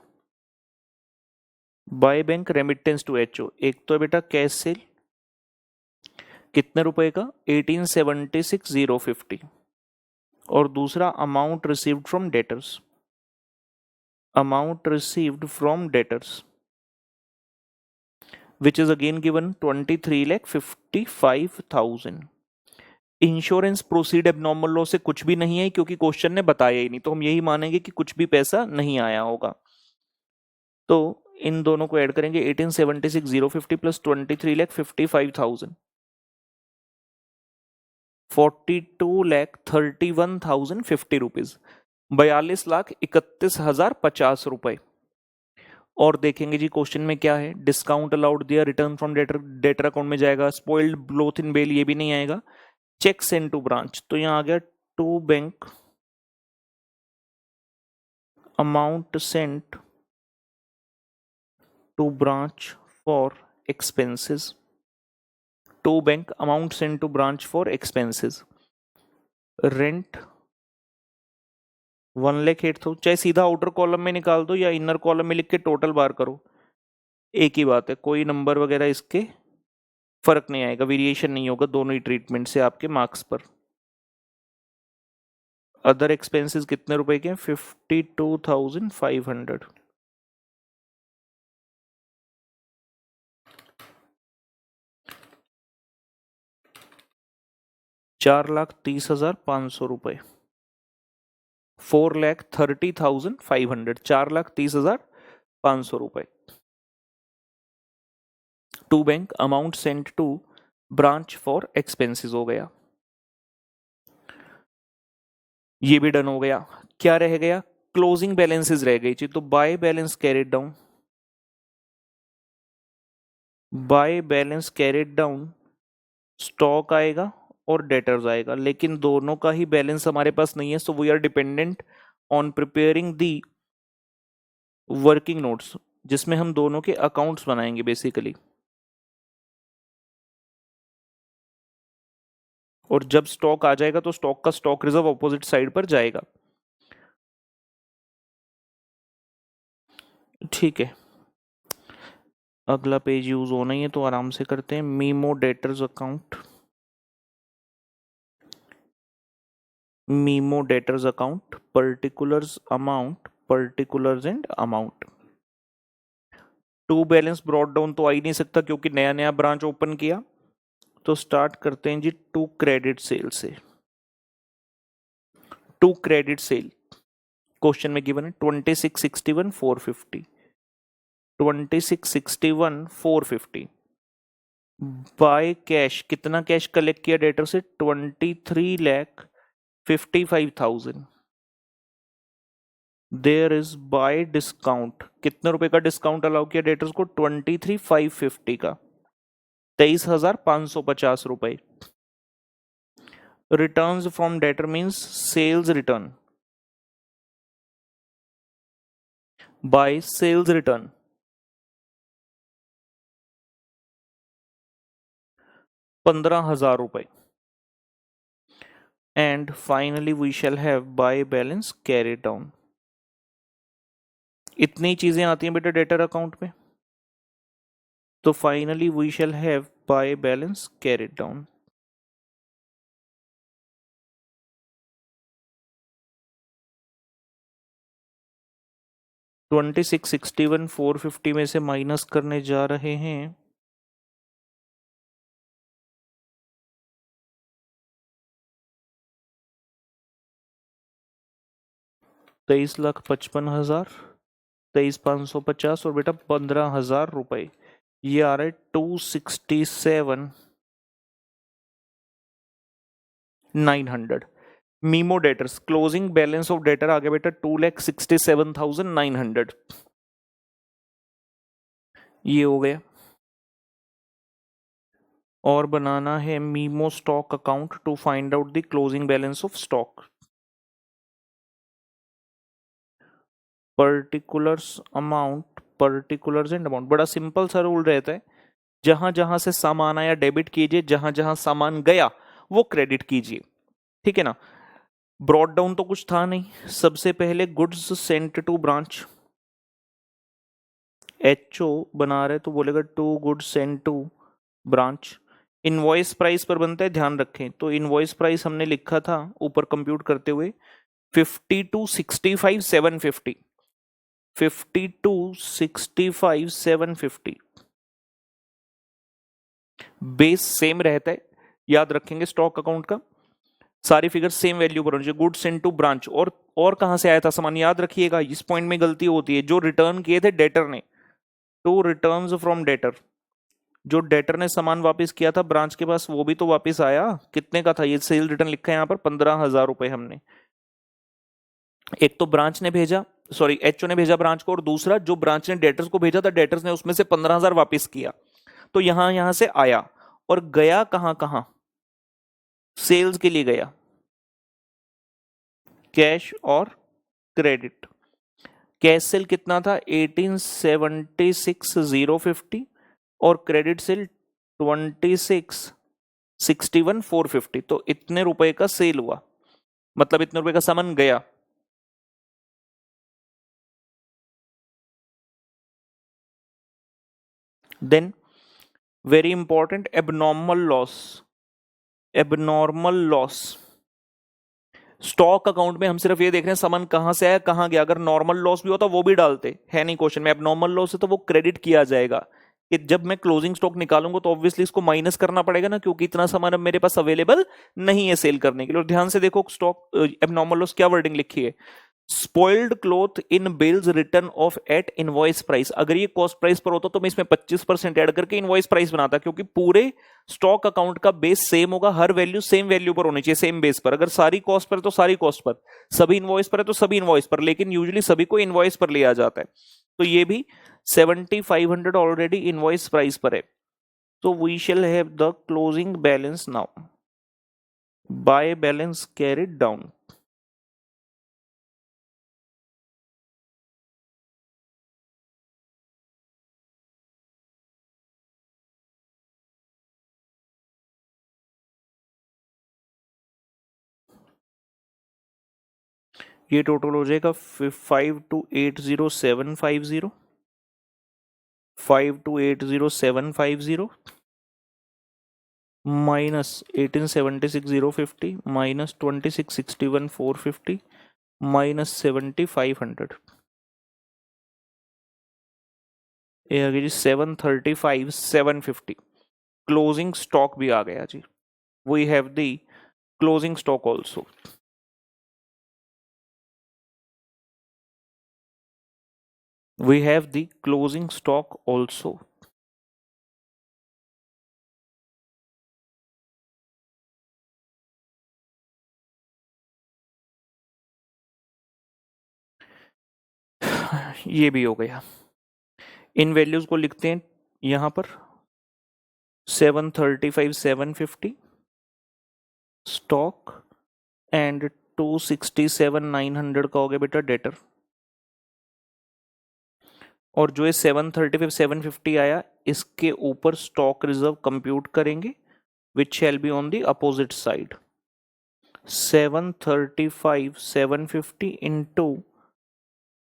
by bank remittance to HO. एक तो बेटा कैश सेल कितने रुपए का 1876,050, और दूसरा amount received from debtors, which is again given 23,55,000। Insurance proceed abnormal loss से कुछ भी नहीं है क्योंकि क्वेश्चन ने बताया ही नहीं, तो हम यही मानेंगे कि कुछ भी पैसा नहीं आया होगा। तो इन दोनों को ऐड करेंगे 1876,050 प्लस 23,55,000, 42,31,050 रुपीज, 42,31,050 रुपए। और देखेंगे जी क्वेश्चन में क्या है, डिस्काउंट अलाउड दिया, रिटर्न फ्रॉम डेटर अकाउंट में जाएगा, स्पॉइल्ड ब्लोथ इन बेल ये भी नहीं आएगा, चेक सेंड टू ब्रांच, तो यहां आ गया to bank amount sent to branch for expenses, to bank amount sent to branch for expenses, rent 1,08,000, चाहे सीधा आउटर कॉलम में निकाल दो या इनर कॉलम में लिख के टोटल बार करो, एक ही बात है, कोई नंबर वगैरह इसके फर्क नहीं आएगा, वेरिएशन नहीं होगा दोनों ही ट्रीटमेंट से आपके मार्क्स पर। अदर एक्सपेंसेस कितने रुपए के 52,500, ₹4,30,500, 4,30,500, ₹4,30,500। To bank amount sent to branch for expenses हो गया, ये भी डन हो गया। क्या रह गया, क्लोजिंग बैलेंसेस रह गई थी, तो bye balance carried down stock आएगा और डेटर्स आएगा, लेकिन दोनों का ही बैलेंस हमारे पास नहीं है, so we are dependent on preparing the working notes, जिसमें हम दोनों के अकाउंट्स बनाएंगे बेसिकली। और जब स्टॉक आ जाएगा तो स्टॉक का स्टॉक रिजर्व ऑपोजिट साइड पर जाएगा, ठीक है। अगला पेज यूज होना ही है तो आराम से करते हैं, memo debtors account particulars and amount. To balance brought down तो आ ही नहीं सकता क्योंकि नया नया ब्रांच ओपन किया, तो स्टार्ट करते हैं जी टू क्रेडिट सेल से। टू क्रेडिट सेल क्वेश्चन में गिवन है 2661,450, 2661,450। बाय कैश कितना कैश कलेक्ट किया डेटर से 23,55,000। देयर इज बाय डिस्काउंट, कितने रुपए का डिस्काउंट अलाउ किया डेटर्स को 23,550 का, 23,550 रुपए। Returns from debtor means sales return, by sales return 15,000 रुपए। And finally we shall have by balance carry down. इतनी चीजें आती हैं बेटा डेटर अकाउंट में, तो finally we shall have by balance carry down. $2661 450 में से माइनस करने जा रहे हैं 23,55,000, 23,550 और बेटा 15,000 रुपए, ये आ रहा है 267,900। Memo debtors closing balance of debtor आ गया बेटा 2,67,900, ये हो गया। और बनाना है memo stock account to find out the closing balance of stock. Particulars amount, particulars and amount, बड़ा सिंपल सा रूल रहता है, जहां जहां से सामान आया डेबिट कीजिए, जहां जहां सामान गया वो क्रेडिट कीजिए, ठीक है ना। ब्रॉड डाउन तो कुछ था नहीं, सबसे पहले goods sent to branch, HO बना रहे तो बोलेगा to goods sent to branch. Invoice price पर बनता है, ध्यान रखें, तो इनवॉइस प्राइस हमने लिखा था ऊपर कंप्यूट करते हुए 52,65,750, 52,65,750। बेस सेम रहता है, याद रखेंगे स्टॉक अकाउंट का, सारी फिगर सेम वैल्यू पर होनी चाहिए। गुड्स इनटू ब्रांच, और कहां से आया था सामान, याद रखिएगा, इस पॉइंट में गलती होती है, जो रिटर्न किए थे डेटर ने, टू रिटर्न्स फ्रॉम डेटर, जो डेटर ने सामान वापस किया था ब्रांच के पास वो भी तो वापस आया, कितने का था, ये सेल रिटर्न लिखा है यहाँ पर 15,000 रुपए हमने। एक तो ब्रांच ने भेजा, सॉरी एचओ ने भेजा ब्रांच को, और दूसरा जो ब्रांच ने डेटर्स को भेजा था डेटर्स ने उसमें से 15,000 वापस किया, तो यहां से आया और गया कहां कहां, सेल्स के लिए गया, कैश और क्रेडिट। कैश सेल कितना था 1876,050 और क्रेडिट सेल 26,61,450, तो इतने रुपए का सेल हुआ, मतलब इतने रुपए का सामान गया। Then very important, abnormal loss, abnormal loss. Stock account में हम सिर्फ ये देख रहे हैं सामान कहां से आया कहां गया, अगर नॉर्मल लॉस भी होता वो भी डालते, है नहीं क्वेश्चन में। एबनॉर्मल लॉस है तो वो क्रेडिट किया जाएगा, कि जब मैं क्लोजिंग स्टॉक निकालूंगा तो ऑब्वियसली इसको माइनस करना पड़ेगा ना, क्योंकि इतना सामान अब मेरे पास अवेलेबल नहीं है सेल करने के लिए। और ध्यान से देखो स्टॉक एबनॉर्मल लॉस क्या वर्डिंग लिखी है, spoiled cloth in bills return of at invoice price. अगर ये कॉस्ट प्राइस पर होता तो मैं इसमें 25% ऐड करके इनवॉइस प्राइस बनाता, क्योंकि पूरे स्टॉक अकाउंट का बेस सेम होगा, हर वैल्यू सेम वैल्यू पर होनी चाहिए, सेम बेस पर। अगर सारी कॉस्ट पर है तो सारी कॉस्ट पर, सभी इनवॉइस पर है तो सभी इनवॉइस पर, लेकिन यूजुअली सभी को इनवॉइस पर लिया जाता है। तो ये भी 7,500 ऑलरेडी इनवॉइस प्राइस पर है, तो we shall have the closing balance now by balance carried down. ये टोटल हो जाएगा 5280750, 5280750 माइनस 1876,050 माइनस 2661,450 माइनस 7,500, ये आ गया जी 735,750। क्लोजिंग स्टॉक भी आ गया जी, we have the closing stock also. We have the closing stock also. ये भी हो गया। इन वैल्यूज को लिखते हैं यहां पर 735,750 स्टॉक एंड 267,900 का हो गया बेटा डेटर, और जो है 735 750 आया, इसके ऊपर स्टॉक रिजर्व कंप्यूट करेंगे which shall be on the opposite side. 735 750 into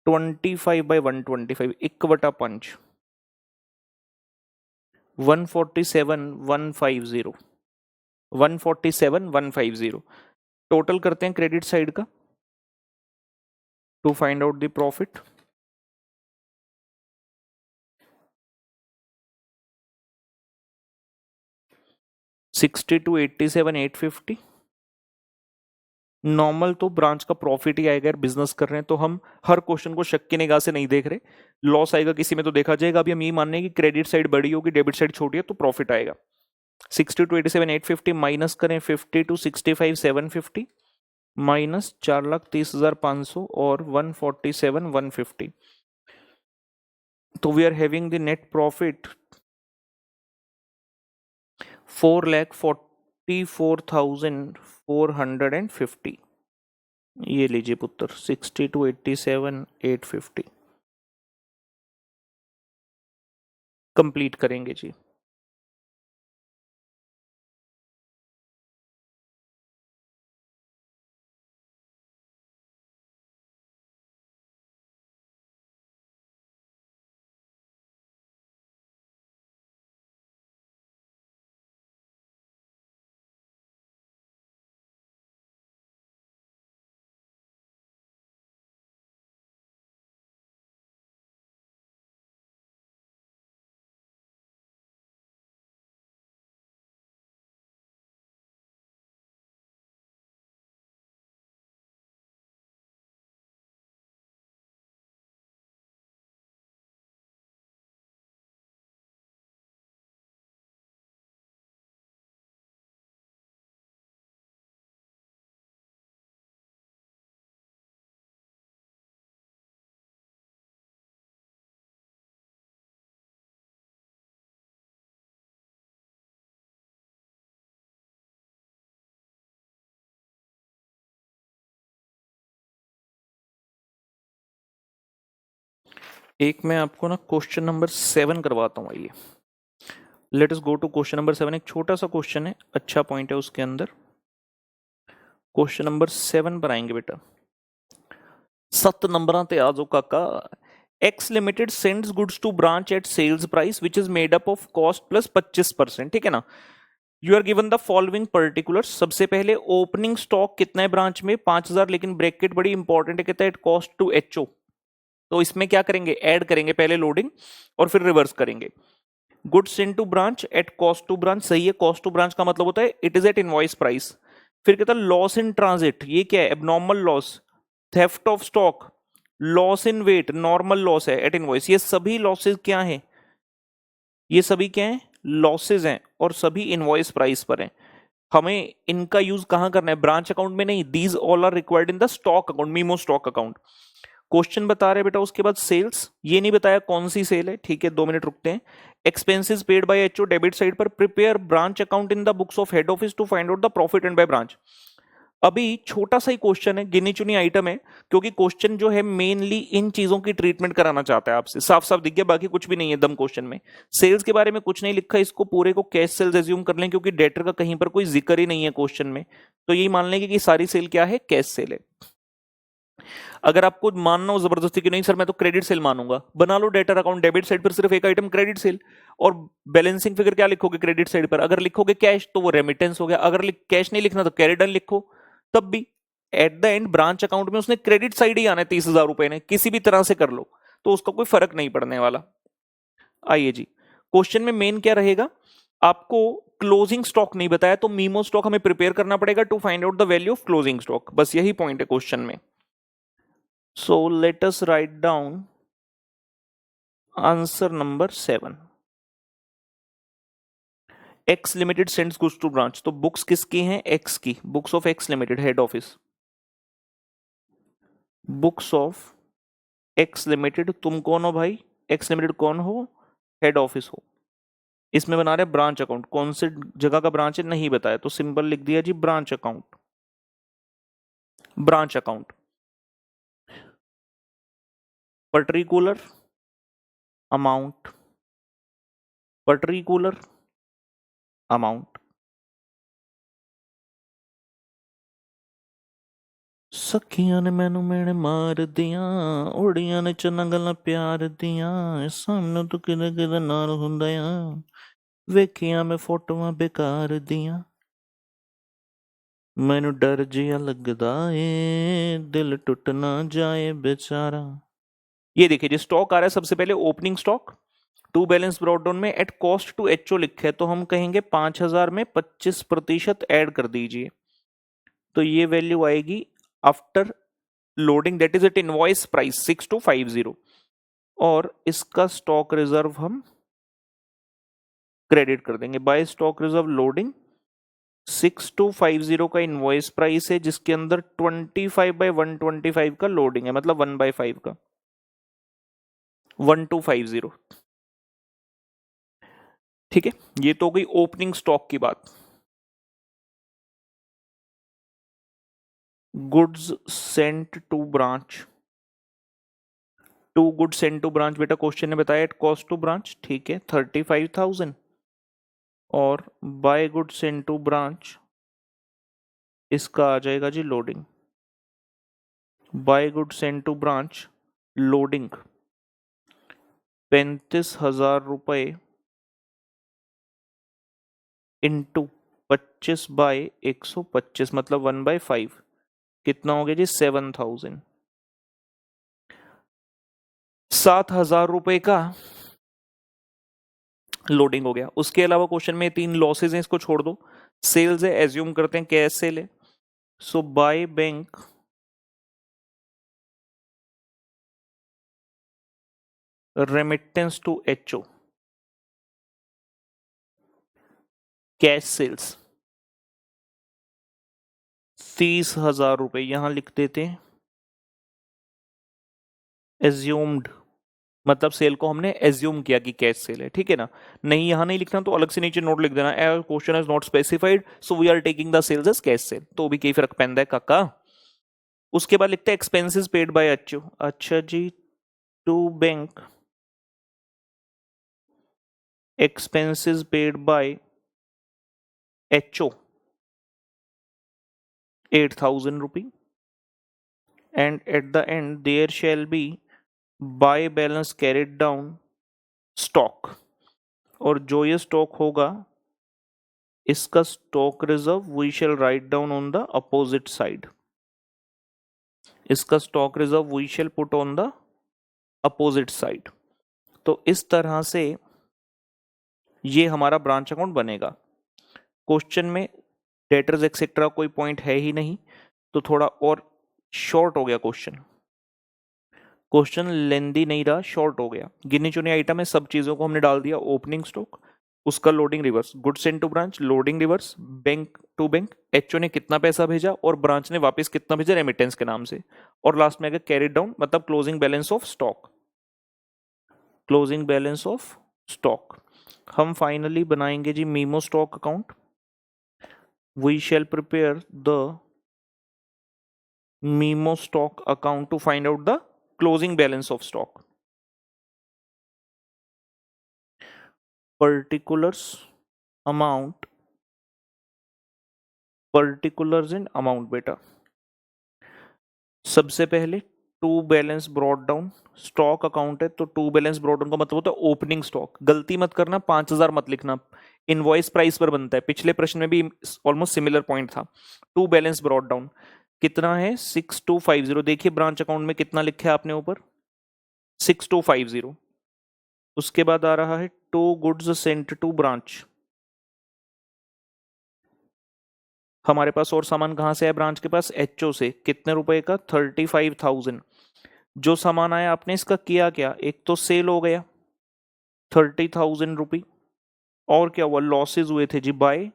25/125 1/5 147,150 147,150 total करते हैं क्रेडिट साइड का to find out the profit. $62,87,850। Normal तो ब्रांच का प्रॉफिट ही आएगा, बिजनेस कर रहे हैं तो हम हर क्वेश्चन को शक की निगाह से नहीं देख रहे। लॉस आएगा किसी में तो देखा जाएगा। अभी हम ये मान रहे हैं कि क्रेडिट साइड बड़ी होगी, डेबिट साइड छोटी है, तो प्रॉफिट आएगा। 62,87,850 माइनस करें 52,65,750 माइनस 4,30,500 और 147,150, तो we are having the net profit 4,44,450। ये लीजिए पुत्र 62,87,850 कंप्लीट करेंगे जी। एक मैं आपको ना क्वेश्चन नंबर 7 करवाता हूँ। आइए let us go to question number 7। एक छोटा सा क्वेश्चन है, अच्छा पॉइंट है उसके अंदर। क्वेश्चन नंबर 7 पर आएंगे बेटा। 7 नंबर ते आ जाओ काका। X limited sends goods to branch at sales price which is made up of cost plus 25%। ठीक है ना। You are given the following particulars. सबसे पहले ओपनिंग स्टॉक कितना है ब्रांच में 5,000, लेकिन ब्रैकेट बड़ी इंपॉर्टेंट है, कहता है एट कॉस्ट टू एचओ। तो इसमें क्या करेंगे, ऐड करेंगे पहले लोडिंग और फिर रिवर्स करेंगे। Goods into branch at cost to branch, सही है। कॉस्ट टू ब्रांच का मतलब होता है it is at invoice price. फिर कहता है लॉस इन ट्रांजिट, ये क्या है, abnormal loss, theft of stock, loss in weight, normal loss है एट इनवॉइस। ये सभी लॉसेस क्या हैं, ये सभी क्या हैं, लॉसेस हैं, और सभी इनवॉइस प्राइस पर हैं। हमें इनका यूज कहां करना है, ब्रांच अकाउंट में नहीं। These all are required in the stock account, memo stock account. Question बता रहे बेटा उसके बाद सेल्स, ये नहीं बताया कौन सी सेल है। ठीक है 2 मिनट रुकते हैं। Expenses paid by HO debit side पर, prepare branch account in the books of head office to find out the profit and by branch. अभी छोटा सा ही क्वेश्चन है, गिनी चुनी आइटम है, क्योंकि क्वेश्चन जो है मेनली इन चीजों की ट्रीटमेंट कराना चाहता है आपसे। साफ साफ दिख गया, बाकी कुछ भी नहीं है दम क्वेश्चन में। सेल्स के बारे में कुछ नहीं लिखा, इसको पूरे को कैश सेल्स एज्यूम कर लें, क्योंकि डेटर का कहीं पर कोई जिक्र ही नहीं है क्वेश्चन में। तो यही मान लेंगे कि सारी सेल क्या है, कैश सेल है। अगर आपको मानना हो जबरदस्ती कि नहीं सर मैं तो क्रेडिट सेल मानूंगा, बना लो डेटर अकाउंट, डेबिट साइड पर सिर्फ एक आइटम क्रेडिट सेल, और बैलेंसिंग फिगर क्या लिखोगे क्रेडिट साइड पर। अगर लिखोगे कैश तो वो रेमिटेंस हो गया, अगर कैश नहीं लिखना तो कैरी डन लिखो। तब भी at the end branch account में उसने क्रेडिट साइड ही आना है, 30,000 रुपए ने, किसी भी तरह से कर लो तो उसका कोई फर्क नहीं पड़ने वाला। आइए जी, क्वेश्चन में मेन क्या रहेगा, आपको क्लोजिंग स्टॉक नहीं बताया तो मीमो स्टॉक हमें प्रिपेयर करना पड़ेगा to find out the value of closing stock. बस यही पॉइंट है क्वेश्चन में। So let us write down answer number 7. X Limited sends goods to branch। तो बुक्स किसकी हैं, X की, books of X Limited head office, books of X Limited। तुम कौन हो भाई, X Limited कौन हो, हेड ऑफिस हो। इसमें बना रहे ब्रांच अकाउंट, कौन से जगह का ब्रांच है नहीं बताया, तो सिंपल लिख दिया जी branch account, branch account. Particular amount, particular amount. सखियां ने मैनू मेरे मार दिया, उड़ियां ने चन्ना गल्लां प्यार दिया, सामने तो किदे किदे नाल हुंदा आ, वेखियां मैं फोटोआं बेकार दियां, मैनू डर जिया लगदा ए, दिल टुट ना जाए बेचारा। ये देखिए जी स्टॉक आ रहा है सबसे पहले opening stock, to balance brought down में एट कॉस्ट टू एचओ लिखे है, तो हम कहेंगे 5000 में 25% ऐड कर दीजिए, तो ये वैल्यू आएगी after loading, that is at invoice price 6250, और इसका स्टॉक रिजर्व हम क्रेडिट कर देंगे बाय स्टॉक रिजर्व लोडिंग। 6250 का इनवॉइस प्राइस है जिसके अंदर 25/125 का लोडिंग है, मतलब 1/5 का 1250। ठीक है, ये तो गई ओपनिंग स्टॉक की बात। Goods sent to branch, to goods sent to branch, बेटा क्वेश्चन ने बताया एट कॉस्ट टू ब्रांच, ठीक है 35,000, और by goods sent to branch इसका आ जाएगा जी loading, by goods sent to branch loading 35,000 रुपए इंटू 25/125, मतलब 1/5, कितना हो गया जी 7,000, 7,000 रुपए का लोडिंग हो गया। उसके अलावा क्वेश्चन में 3 लॉसेज हैं, इसको छोड़ दो। सेल्स है, एज्यूम करते हैं कैश सेल है, so by bank remittance to HO, cash sales 30,000 रुपए, यहां लिख देते हैं एज्यूम्ड, मतलब सेल को हमने एज्यूम किया कि कैश सेल है, ठीक है ना। नहीं यहां नहीं लिखना तो अलग से नीचे नोट लिख देना, question is not specified so we are taking the sales as cash sale, तो भी कई फर्क पैंदा है काका। उसके बाद लिखते हैं एक्सपेंसेस पेड बाय एचओ, अच्छा जी to bank expenses paid by HO 8,000 rupee, and at the end there shall be buy balance carried down stock, और जो ये स्टॉक होगा इसका stock reserve we shall write down on the opposite side, इसका stock reserve we shall put on the opposite side. तो इस तरह से ये हमारा ब्रांच अकाउंट बनेगा। क्वेश्चन में डेटर्स एक्सेट्रा कोई पॉइंट है ही नहीं, तो थोड़ा और शॉर्ट हो गया क्वेश्चन, क्वेश्चन लेंदी नहीं रहा, शॉर्ट हो गया। गिनी चुनी आइटम है, सब चीजों को हमने डाल दिया, ओपनिंग स्टॉक, उसका loading reverse, goods sent to branch loading reverse, bank to bank HO ने कितना पैसा भेजा और ब्रांच ने वापस कितना भेजा रेमिटेंस के नाम से, और लास्ट में कैरिड डाउन मतलब closing balance of stock, closing balance of stock. हम फाइनली बनाएंगे जी memo stock account, we shall prepare the memo stock account to find out the closing balance of stock, particulars amount, particulars and amount बेटा। सबसे पहले to balance brought down, stock account है तो to balance brought down का मतलब होता है opening stock, गलती मत करना 5,000 मत लिखना, इनवॉइस प्राइस पर बनता है, पिछले प्रश्न में भी ऑलमोस्ट सिमिलर पॉइंट था। टू बैलेंस ब्रॉट डाउन कितना है 6250, देखिए ब्रांच अकाउंट में कितना लिखा है आपने ऊपर 6250। उसके बाद आ रहा है to goods sent to branch, हमारे पास और सामान कहां से है ब्रांच के पास एचओ से, कितने रुपए का 35,000। जो सामान आया आपने इसका किया क्या, एक तो सेल हो गया 30,000 रुपी, और क्या हुआ लॉसेज हुए थे जी बाय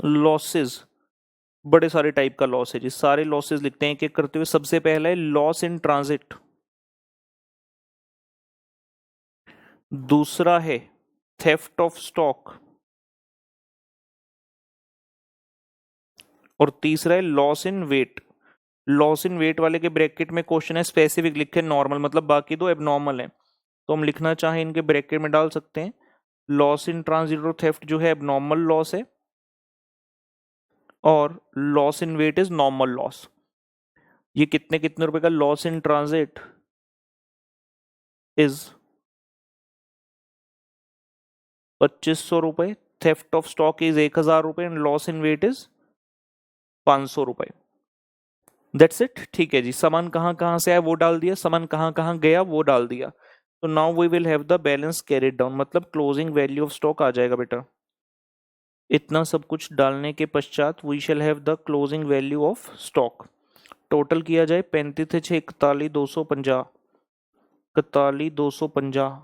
लॉसेज, बड़े सारे टाइप का लॉस है जी, सारे लॉसेज लिखते हैं एक एक करते हुए। सबसे पहला है लॉस इन ट्रांजिट, दूसरा है थेफ्ट ऑफ स्टॉक और तीसरा है loss in weight. Loss in weight वाले के ब्रैकेट में क्वेश्चन है स्पेसिफिक लिखे नॉर्मल, मतलब बाकी तो एबनॉर्मल है, तो हम लिखना चाहें इनके ब्रैकेट में डाल सकते हैं लॉस इन ट्रांजिट और थेफ्ट जो है एबनॉर्मल लॉस है और loss in weight is normal loss. ये कितने कितने रुपए का लॉस इन ट्रांजिट इज 2500 रुपए, थेफ्ट ऑफ स्टॉक इज 1000 रुपए and loss in weight is 500 रुपए। That's it. ठीक है जी, सामान कहाँ कहाँ से आया वो डाल दिया, सामान कहाँ कहाँ गया वो डाल दिया। तो now we will have the balance carried down, मतलब क्लोजिंग वैल्यू ऑफ स्टॉक आ जाएगा बेटा। इतना सब कुछ डालने के पश्चात we shall have the closing value of stock. Total किया जाए 35 6 41 250, 41 250,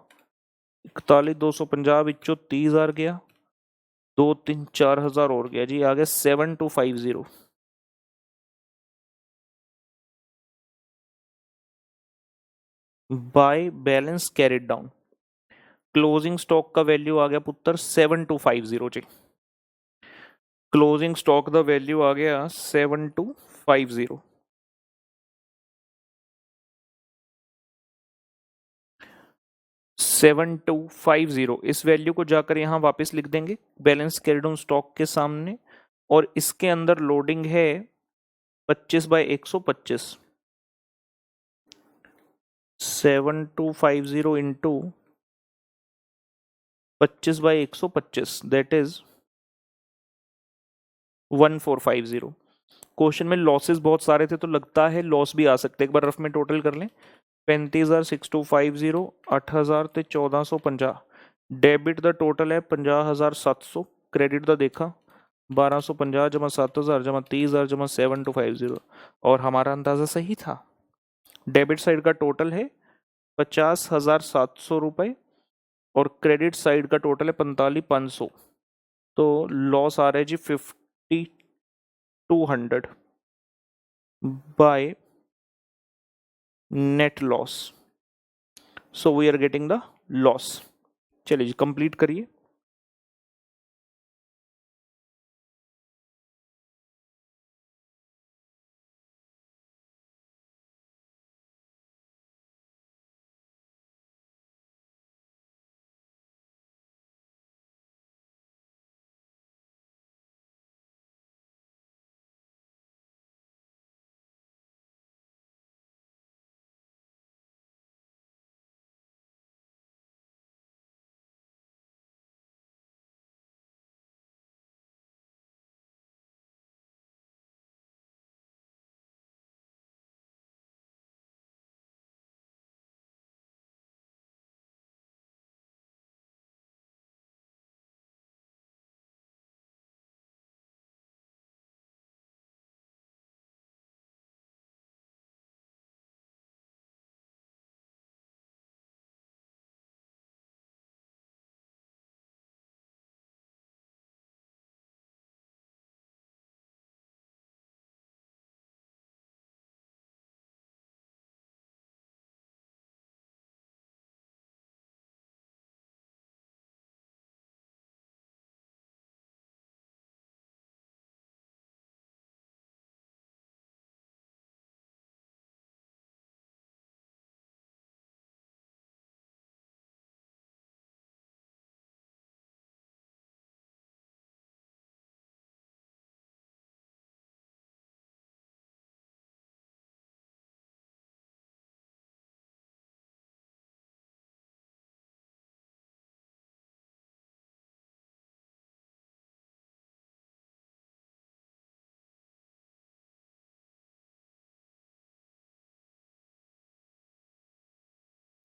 41 250 ਵਿੱਚੋਂ 30,000 गया, 2 3 4,000 और गया जी, आ गया 7250 bye balance carried down. Closing stock का वैल्यू आ गया पुत्र 7250 जी। क्लोजिंग स्टॉक का वैल्यू आ गया 7250। 7250 इस वैल्यू को जाकर यहां वापस लिख देंगे बैलेंस कैरिड ऑन स्टॉक के सामने, और इसके अंदर लोडिंग है 25/125। 7250 इंटू 25/125 दैट इज 1450। क्वेश्चन में लॉसेस बहुत सारे थे तो लगता है लॉस भी आ सकते, एक बार रफ में टोटल कर लें। 35,6250, 8,000 ਤੇ 1450। डेबिट द टोटल है 50,700, क्रेडिट द देखा 1250 जमा 7,000 जमा 30,000 जमा 7250, और हमारा अंदाजा सही था। डेबिट साइड का टोटल है 50,700 रुपए और क्रेडिट साइड का टोटल है 45,500, तो लॉस आ रहा है जी 5,200 by net loss. So we are getting the loss. चलिए जी कंप्लीट करिए।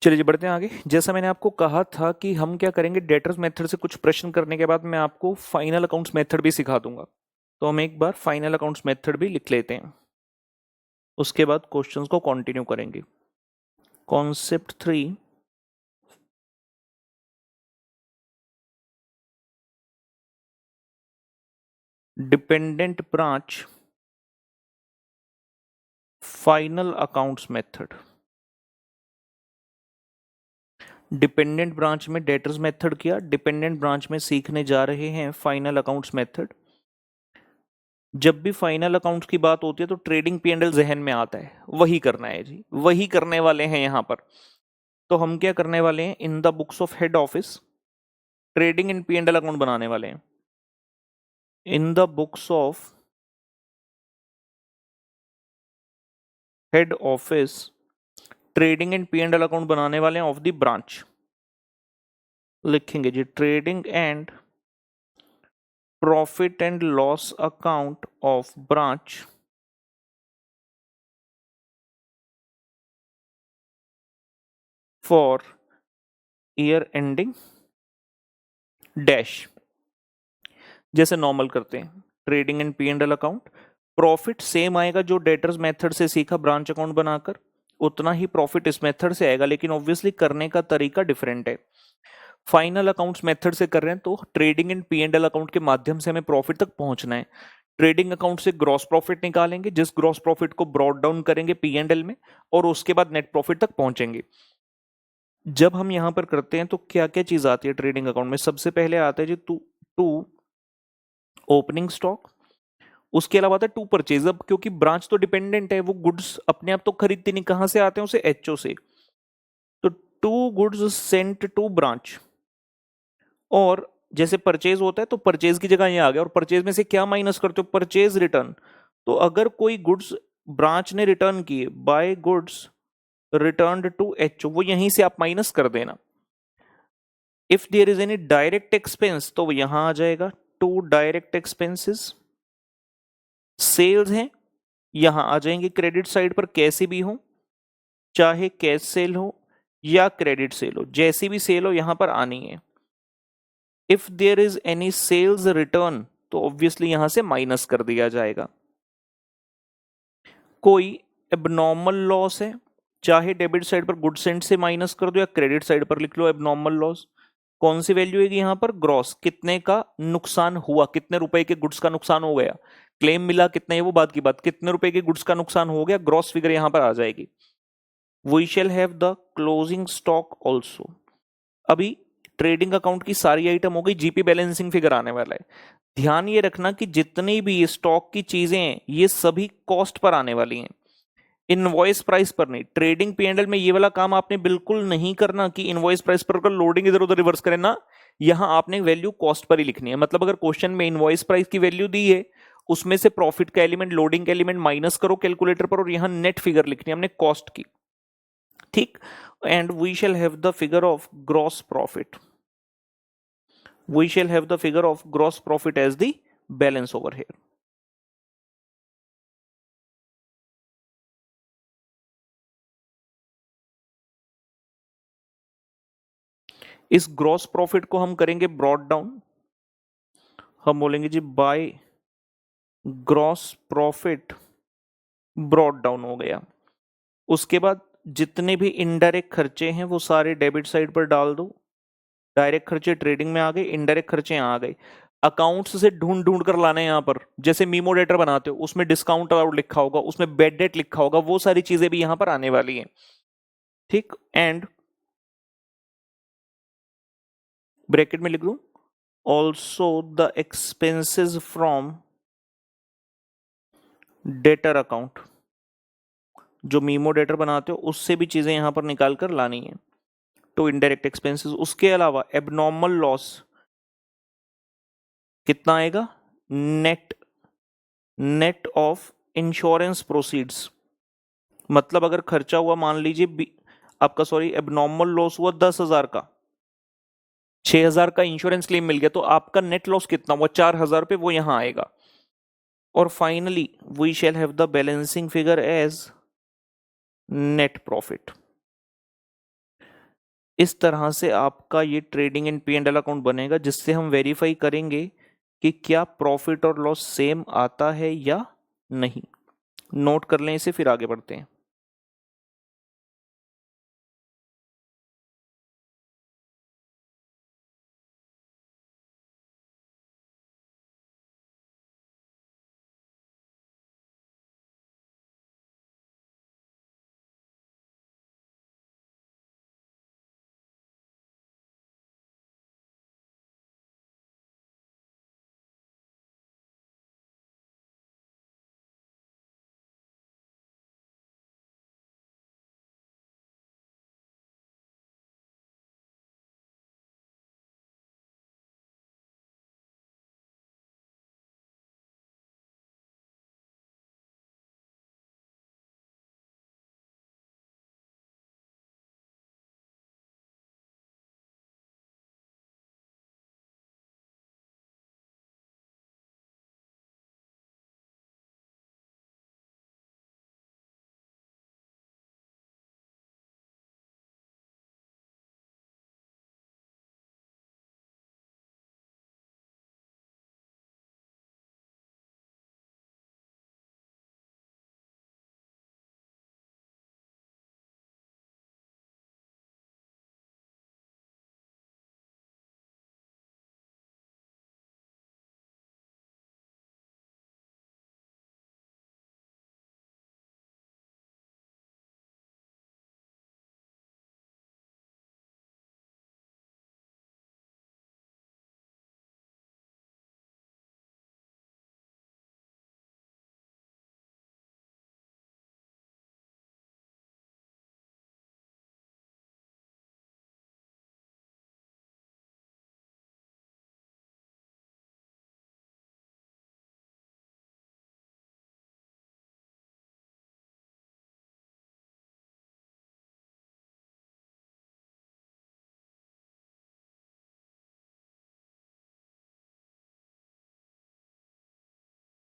चलिए जी बढ़ते हैं आगे। जैसा मैंने आपको कहा था कि हम क्या करेंगे, डेटर्स मेथड से कुछ प्रश्न करने के बाद मैं आपको फाइनल अकाउंट्स मेथड भी सिखा दूंगा, तो हम एक बार फाइनल अकाउंट्स मेथड भी लिख लेते हैं, उसके बाद क्वेश्चंस को कंटिन्यू करेंगे। Concept 3, dependent branch final accounts method. Dependent branch में डेटर्स मेथड किया, डिपेंडेंट ब्रांच में सीखने जा रहे हैं फाइनल अकाउंट्स मेथड। जब भी फाइनल अकाउंट्स की बात होती है तो ट्रेडिंग पी एंड एल जहन में आता है, वही करना है जी, वही करने वाले हैं यहां पर। तो हम क्या करने वाले हैं, in the books of head office trading and P and L account बनाने वाले हैं। In the books of head office trading and P and L account बनाने वाले हैं ऑफ द ब्रांच। लिखेंगे जी trading and profit and loss account of branch for year ending dash. जैसे normal करते हैं, trading and P and L account, profit same आएगा जो डेटर्स मेथड से सीखा ब्रांच अकाउंट बनाकर, उतना ही प्रॉफिट इस मेथड से आएगा, लेकिन ऑब्वियसली करने का तरीका डिफरेंट है। फाइनल अकाउंट्स मेथड से कर रहे हैं तो trading and P and L account के माध्यम से हमें प्रॉफिट तक पहुंचना है। ट्रेडिंग अकाउंट से ग्रॉस प्रॉफिट निकालेंगे, जिस ग्रॉस प्रॉफिट को ब्रॉट डाउन करेंगे पी एंड एल में, और उसके बाद नेट प्रॉफिट तक पहुंचेंगे। जब हम यहां पर करते हैं तो क्या क्या चीज आती है ट्रेडिंग अकाउंट में, सबसे पहले आता है जी टू टू ओपनिंग स्टॉक, उसके अलावा आता है टू परचेज। अब क्योंकि ब्रांच तो डिपेंडेंट है, वो गुड्स अपने आप तो खरीदती नहीं, कहां से आते हैं, उसे एचओ से। तो to goods sent to branch, और जैसे परचेज होता है तो परचेज की जगह ये आ गया, और परचेज में से क्या माइनस करते हो, परचेज रिटर्न। तो अगर कोई गुड्स ब्रांच ने रिटर्न किए, by goods returned to HO, वो यहीं से आप माइनस कर देना। If there is any direct expense तो वो यहां आ जाएगा, टू डायरेक्ट एक्सपेंसेस। सेल्स हैं, यहां आ जाएंगे क्रेडिट साइड पर, कैसे भी हो, चाहे कैश सेल हो या क्रेडिट सेल हो, जैसी भी सेल हो यहां पर आनी है। If there is any sales return तो ऑब्वियसली यहां से माइनस कर दिया जाएगा। कोई एबनॉर्मल लॉस है, चाहे डेबिट साइड पर गुड सेंट से माइनस कर दो या क्रेडिट साइड पर लिख लो एबनॉर्मल लॉस। कौन सी वैल्यू है यहां पर, ग्रॉस, कितने का नुकसान हुआ, कितने रुपए के गुड्स का नुकसान हो गया, क्लेम मिला कितने, वो बात की बात, कितने रुपए के गुड्स का नुकसान हो गया, ग्रॉस फिगर यहां पर आ जाएगी। We shall have the closing stock also. अभी ट्रेडिंग अकाउंट की सारी आइटम हो गई, जीपी बैलेंसिंग फिगर आने वाला है। ध्यान ये रखना कि जितनी भी स्टॉक की चीजें हैं ये सभी कॉस्ट पर आने वाली हैं, इनवॉइस प्राइस पर नहीं। ट्रेडिंग पीएनएल में ये वाला काम आपने बिल्कुल नहीं करना कि इनवॉइस प्राइस पर कर लोडिंग इधर उधर रिवर्स करें ना, यहां आपने वैल्यू कॉस्ट पर ही लिखनी है। मतलब अगर क्वेश्चन में इनवॉइस प्राइस की वैल्यू दी है, उसमें से प्रॉफिट का एलिमेंट, लोडिंग का एलिमेंट माइनस करो कैलकुलेटर पर, और यहां नेट फिगर लिखनी है हमने कॉस्ट की, ठीक। And we shall have the figure of gross profit, we shall have the figure of gross profit as the balance over here. इस ग्रॉस प्रॉफिट को हम करेंगे ब्रॉड डाउन, हम बोलेंगे जी by gross profit brought down हो गया। उसके बाद जितने भी इनडायरेक्ट खर्चे हैं वो सारे डेबिट साइड पर डाल दो, डायरेक्ट खर्चे ट्रेडिंग में आ गए, इनडायरेक्ट खर्चे यहाँ आ गए। अकाउंट्स से ढूंढ ढूंढ कर लाने यहाँ पर, जैसे मीमो डेटर बनाते हो उसमें डिस्काउंट अलाउड लिखा होगा, उसमें बेड डेट लिखा होगा, वो सारी चीजें भी यहाँ पर आने वाली हैं, ठीक। एंड ब्रैकेट में लिख लूं also the expenses from debtor account, जो मीमो डेटर बनाते हो उससे भी चीजें यहां पर निकाल कर लानी है, तो इनडायरेक्ट एक्सपेंसेस। उसके अलावा एबनॉर्मल लॉस कितना आएगा, net, net of insurance proceeds. मतलब अगर खर्चा हुआ मान लीजिए आपका, सॉरी, एबनॉर्मल लॉस हुआ 10,000 का, 6,000 का इंश्योरेंस क्लेम मिल गया, तो आपका नेट लॉस कितना हुआ, 4,000 रुपए, वो यहां आएगा। और finally we shall have the balancing figure as net profit. इस तरह से आपका ये trading and P and L account बनेगा, जिससे हम वेरीफाई करेंगे कि क्या प्रॉफिट और लॉस सेम आता है या नहीं। नोट कर लें इसे, फिर आगे बढ़ते हैं।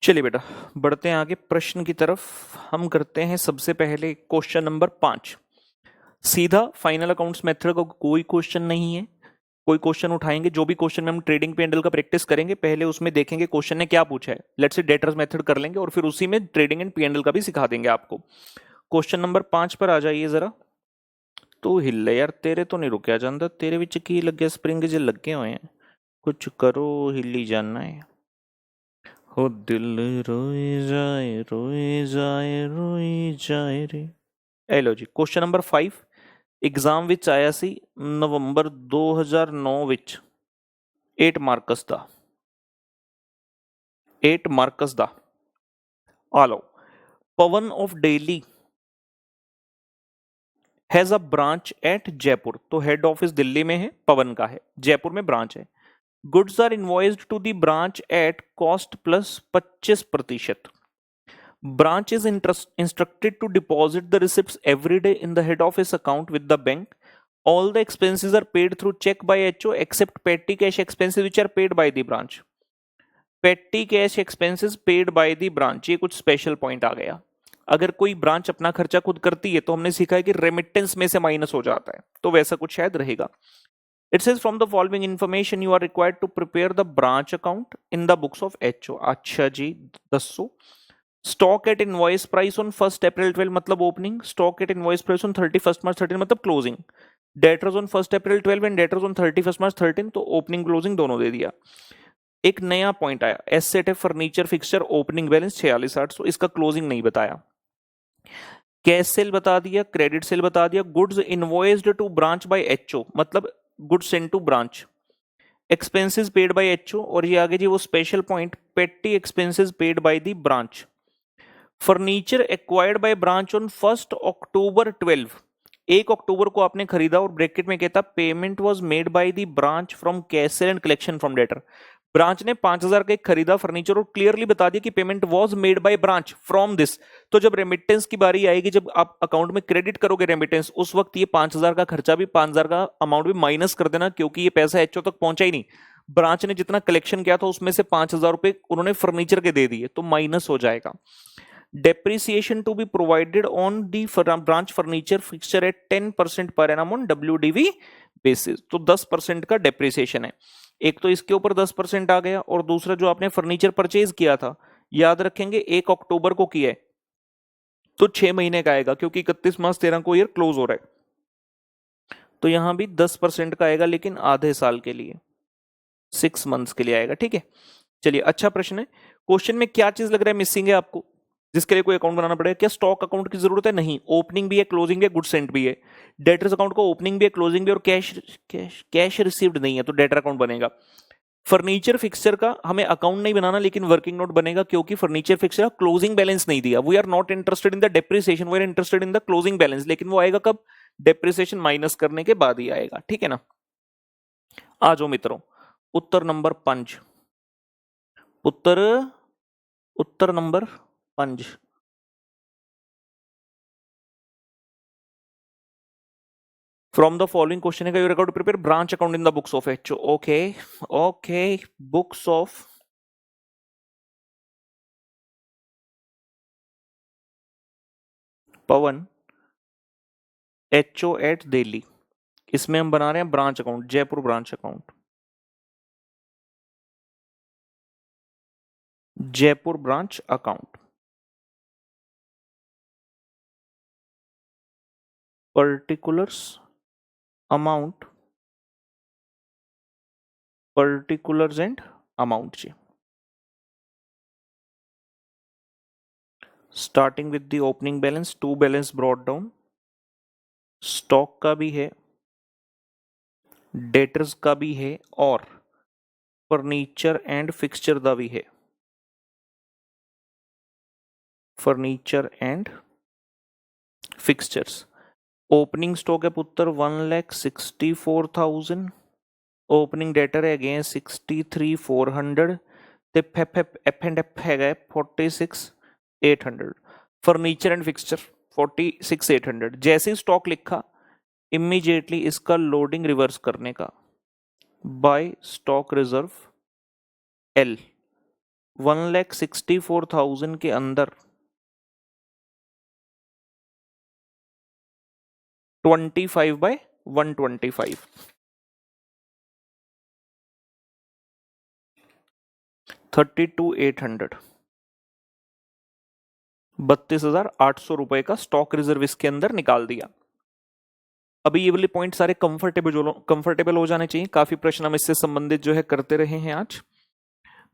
चलिए बेटा बढ़ते हैं आगे प्रश्न की तरफ। हम करते हैं सबसे पहले क्वेश्चन नंबर 5। सीधा फाइनल अकाउंट्स मेथड का कोई क्वेश्चन नहीं है, कोई क्वेश्चन उठाएंगे जो भी क्वेश्चन में हम ट्रेडिंग पेंडल का प्रैक्टिस करेंगे पहले उसमें देखेंगे क्वेश्चन ने क्या पूछा है। लेट्स से डेटर्स मेथड कर लेंगे और फिर उसी में ट्रेडिंग एंड पेंडल का भी सिखा देंगे आपको। क्वेश्चन नंबर 5 पर आ जाइए जरा। तू हिले यार, तेरे तो नहीं रुकया जाता, तेरे विच की लगे स्प्रिंग जे लगे हुए हैं, कुछ करो हिली जाना है। हो दिल रोए जाए रोई जाए रे। ए लो जी क्वेश्चन नंबर 5 एग्जाम विच आया सी नवंबर 2009 विच 8 मार्कस दा 8 मार्कस दा। आ लो, Pawan of Delhi has a branch at Jaipur. तो हेड ऑफिस दिल्ली में है, पवन का है, जयपुर में ब्रांच है। Goods are invoiced to the branch at cost plus 25%। Branch is instructed to deposit the receipts every day in the head office account with the bank. All the expenses are paid through check by HO except petty cash expenses which are paid by the branch. Petty cash expenses paid by the branch, ये कुछ special point आ गया। अगर कोई branch अपना खर्चा खुद करती है तो हमने सीखा है कि रेमिटेंस में से माइनस हो जाता है, तो वैसा कुछ शायद रहेगा। It says from the following information you are required to prepare the branch account in the books of HO। अच्छा जी दसो। Stock at invoice price on 1 अप्रैल 12 मतलब opening, stock at invoice price on 31 March 13 मतलब closing. Debtors on 1 April 12 and debtors on 31 March 13, तो opening closing दोनों दे दिया। एक नया point आया, एसेट है फर्नीचर फिक्सचर ओपनिंग बैलेंस 46,800, इसका क्लोजिंग नहीं बताया। कैश सेल बता दिया, क्रेडिट सेल बता दिया। Goods invoiced to branch by HO मतलब goods send to branch. Expenses paid by HO, और ये आगे जी वो special point petty expenses paid by the branch. Furniture acquired by branch on 1 October 12, 1 अक्टूबर को आपने खरीदा, और ब्रैकेट में कहता payment was made by the branch from cash sale and collection from debtor. Branch ने 5,000 का एक खरीदा फर्नीचर और क्लियरली बता दिया कि payment was made by branch from this. तो जब रेमिटेंस की बारी आएगी, जब आप अकाउंट में क्रेडिट करोगे रेमिटेंस, उस वक्त ये 5,000 का खर्चा भी 5,000 का अमाउंट भी माइनस कर देना, क्योंकि ये पैसा एचओ तक पहुंचा ही नहीं। ब्रांच ने जितना कलेक्शन किया था उसमें से 5,000 रुपए उन्होंने फर्नीचर के दे दिए, तो माइनस हो जाएगा। Depreciation to be provided on the branch furniture fixture at 10% per annum on WDV basis। तो 10% का डेप्रिसिएशन है। एक तो इसके ऊपर 10% आ गया, और दूसरा जो आपने फर्नीचर परचेज किया था, याद रखेंगे 1 अक्टूबर को किया है, तो 6 महीने का आएगा, क्योंकि 31 मार्च 13 को ईयर क्लोज हो रहा है। तो यहां भी 10% का आएगा, लेकिन आधे साल के लिए, 6 मंथ्स के लिए आएगा। ठीक है, चलिए अच्छा प्रश्न है। क्वेश्चन में क्या चीज लग रहा है मिसिंग है आपको, जिसके लिए कोई अकाउंट बनाना पड़ेगा? क्या स्टॉक अकाउंट की जरूरत है? नहीं, ओपनिंग भी है, क्लोजिंग भी है, गुड सेंट भी है। डेटर्स अकाउंट को ओपनिंग भी है, क्लोजिंग भी, और कैश रिसीव्ड नहीं है, तो डेटर अकाउंट बनेगा। फर्नीचर फिक्सचर का हमें अकाउंट नहीं बनाना, लेकिन वर्किंग नोट बनेगा, क्योंकि फर्नीचर फिक्सचर क्लोजिंग बैलेंस नहीं दिया। We are not interested in the depreciation, we are interested in the closing balance. लेकिन वो आएगा कब? डेप्रिसिएशन माइनस करने के बाद ही आएगा। ठीक है ना। आ जाओ मित्रों, उत्तर नंबर 5। उत्तर number 5। From the following question you record to prepare branch account in the books of HO। Okay, books of Pawan HO at Delhi, इसमें हम बना रहे हैं branch account, Jaipur branch account, Jaipur branch account. Particulars amount, particulars and amount जी। Starting with the opening balance, 2 balance brought down, stock का भी है, debtors का भी है, और फर्नीचर एंड फिक्सचर का भी है, furniture and fixtures. Opening stock है पुत्र 1,64,000, ओपनिंग डेटर है अगेन 63,400, ਤੇ ਐਫ ਐਂਡ ਐਫ ਹੈਗਾ 46,800, फर्नीचर एंड फिक्सचर 46,800। जैसे ही स्टॉक लिखा, इमीडिएटली इसका लोडिंग रिवर्स करने का, बाय स्टॉक रिजर्व एल, 1,64,000 के अंदर 25/125 32,800 32,800 रुपए का स्टॉक रिजर्व इसके अंदर निकाल दिया। अभी ये वाले पॉइंट सारे कंफर्टेबल हो जाने चाहिए। काफी प्रश्न हम इससे संबंधित जो है करते रहे हैं आज।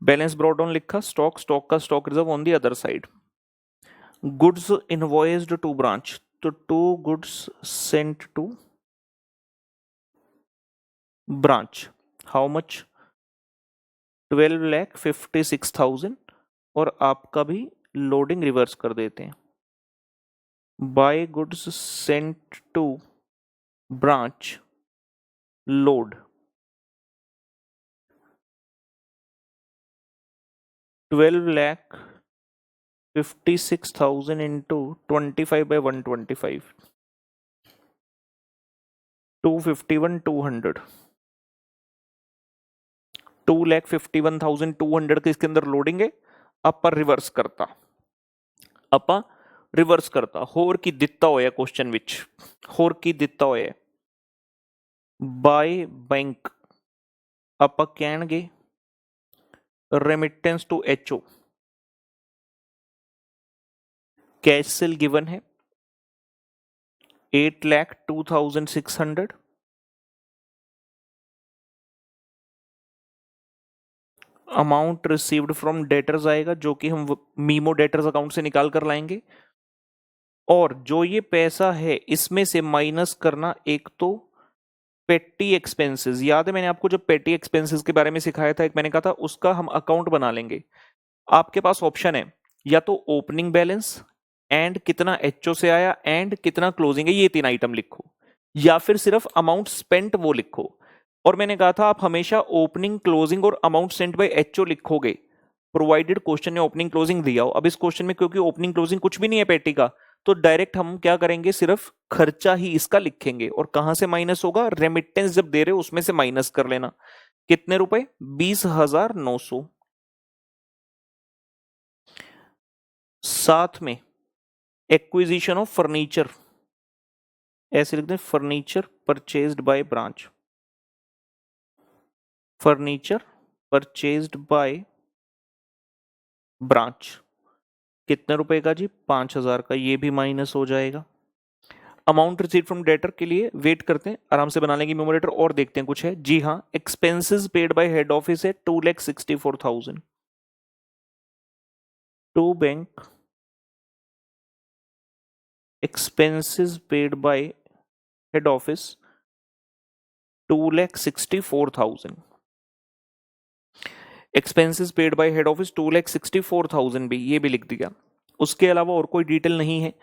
बैलेंस ब्रॉट डाउन लिखा, स्टॉक का stock reserve on the other side. Goods invoiced to branch, तो 2 goods sent to branch, how much 12,56,000 और आपका भी लोडिंग रिवर्स कर देते हैं। By goods sent to branch load 12,56,000 into 25/125 251,200 2,51,200 के इसके अंदर लोडिंग है। अपर रिवर्स करता होर की दिता होया क्वेश्चन विच होर की दिता होया बाय बैंक ਆਪਾਂ ਕਹਿਣਗੇ remittance to HO cash sale given है 8,02,600 अमाउंट रिसीव्ड फ्रॉम डेटर्स आएगा जो कि हम मीमो डेटर्स अकाउंट से निकाल कर लाएंगे और जो ये पैसा है इसमें से माइनस करना एक तो पेटी एक्सपेंसेस। याद है मैंने आपको जो पेटी एक्सपेंसेस के बारे में सिखाया था, एक मैंने कहा था उसका हम अकाउंट बना लेंगे। आपके पास ऑप्शन है या तो ओपनिंग बैलेंस एंड कितना एचओ से आया एंड कितना क्लोजिंग है, ये 3 आइटम लिखो, या फिर सिर्फ अमाउंट स्पेंट वो लिखो। और मैंने कहा था आप हमेशा ओपनिंग क्लोजिंग और अमाउंट सेंट बाय एचओ लिखोगे प्रोवाइडेड क्वेश्चन में ओपनिंग क्लोजिंग दिया हो। अब इस क्वेश्चन में क्योंकि ओपनिंग क्लोजिंग कुछ भी नहीं है पेटी का, तो डायरेक्ट हम क्या करेंगे, सिर्फ खर्चा ही इसका लिखेंगे। और कहां से माइनस होगा, रेमिटेंस जब दे रहे हो उसमें से माइनस कर लेना। कितने रुपए, 20,900। साथ में एक्विजिशन ऑफ फर्नीचर, ऐसे लिखते हैं furniture purchased by branch, furniture purchased by branch कितने रुपए का जी, 5,000 का, ये भी माइनस हो जाएगा। अमाउंट रिसीव फ्रॉम डेटर के लिए वेट करते हैं, आराम से बना लेंगे न्यूमरेटर और देखते हैं कुछ है। जी हाँ, expenses paid by head office है 2,64,000 to bank, expenses paid by head office 2,64,000, expenses paid by head office 2,64,000 भी, ये भी लिख दिया। उसके अलावा और कोई डिटेल नहीं है।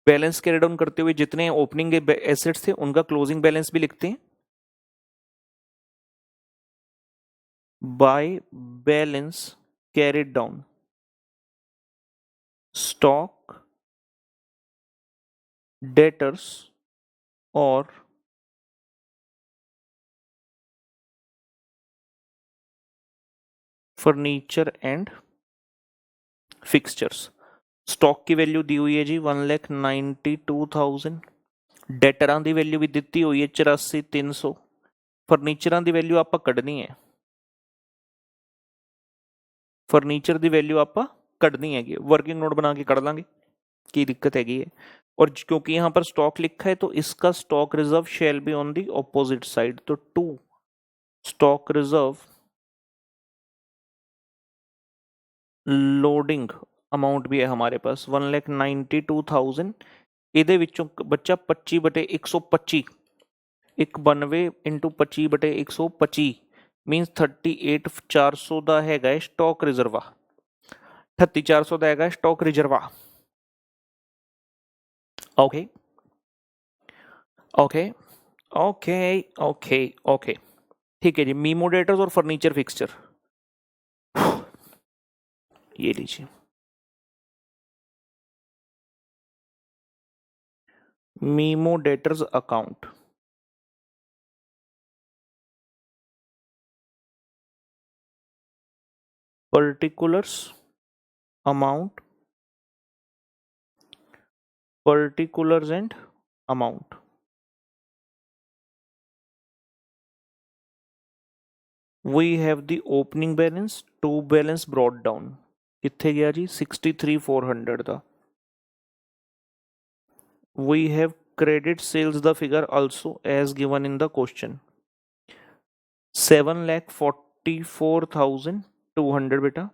बैलेंस कैरी डाउन करते हुए जितने ओपनिंग एसेट्स थे उनका क्लोजिंग बैलेंस भी लिखते हैं। Bye balance carried down stock, debtors और फर्नीचर एंड फिक्सचर्स। स्टॉक की वैल्यू दी हुई है जी 1,92,000, डेटरां की वैल्यू भी दी हुई है 84,300, फर्नीचर की वैल्यू आप कढ़नी है, फर्नीचर की वैल्यू आप कढ़नी है, वर्किंग नोट बना के कढ़ लांगे, की दिक्कत हैगी है। और क्योंकि यहां पर स्टॉक लिखा है तो इसका stock reserve shell be on the opposite side, तो 2 स्टॉक रिजर्व लोडिंग अमाउंट भी है हमारे पास 1,92,000। ਇਹਦੇ ਵਿੱਚੋਂ ਬੱਚਾ 25/125 192 इंटू 25/125 मीनस 38,400 ਦਾ ਹੈਗਾ ਹੈ ਸਟਾਕ ਰਿਜ਼ਰਵਾ, 38,400 ਦਾ ਹੈਗਾ ਸਟਾਕ ਰਿਜ਼ਰਵਾ। Okay okay okay okay okay ठीक है जी। मीमो डेटर्स और फर्नीचर फिक्सचर ये लीजिए, memo debtors account, particulars, amount, particulars and amount. We have the opening balance, to balance brought down. कित्थे गया जी? 63,400 था. We have credit sales the figure also as given in the question. 7,44,200 बेटा.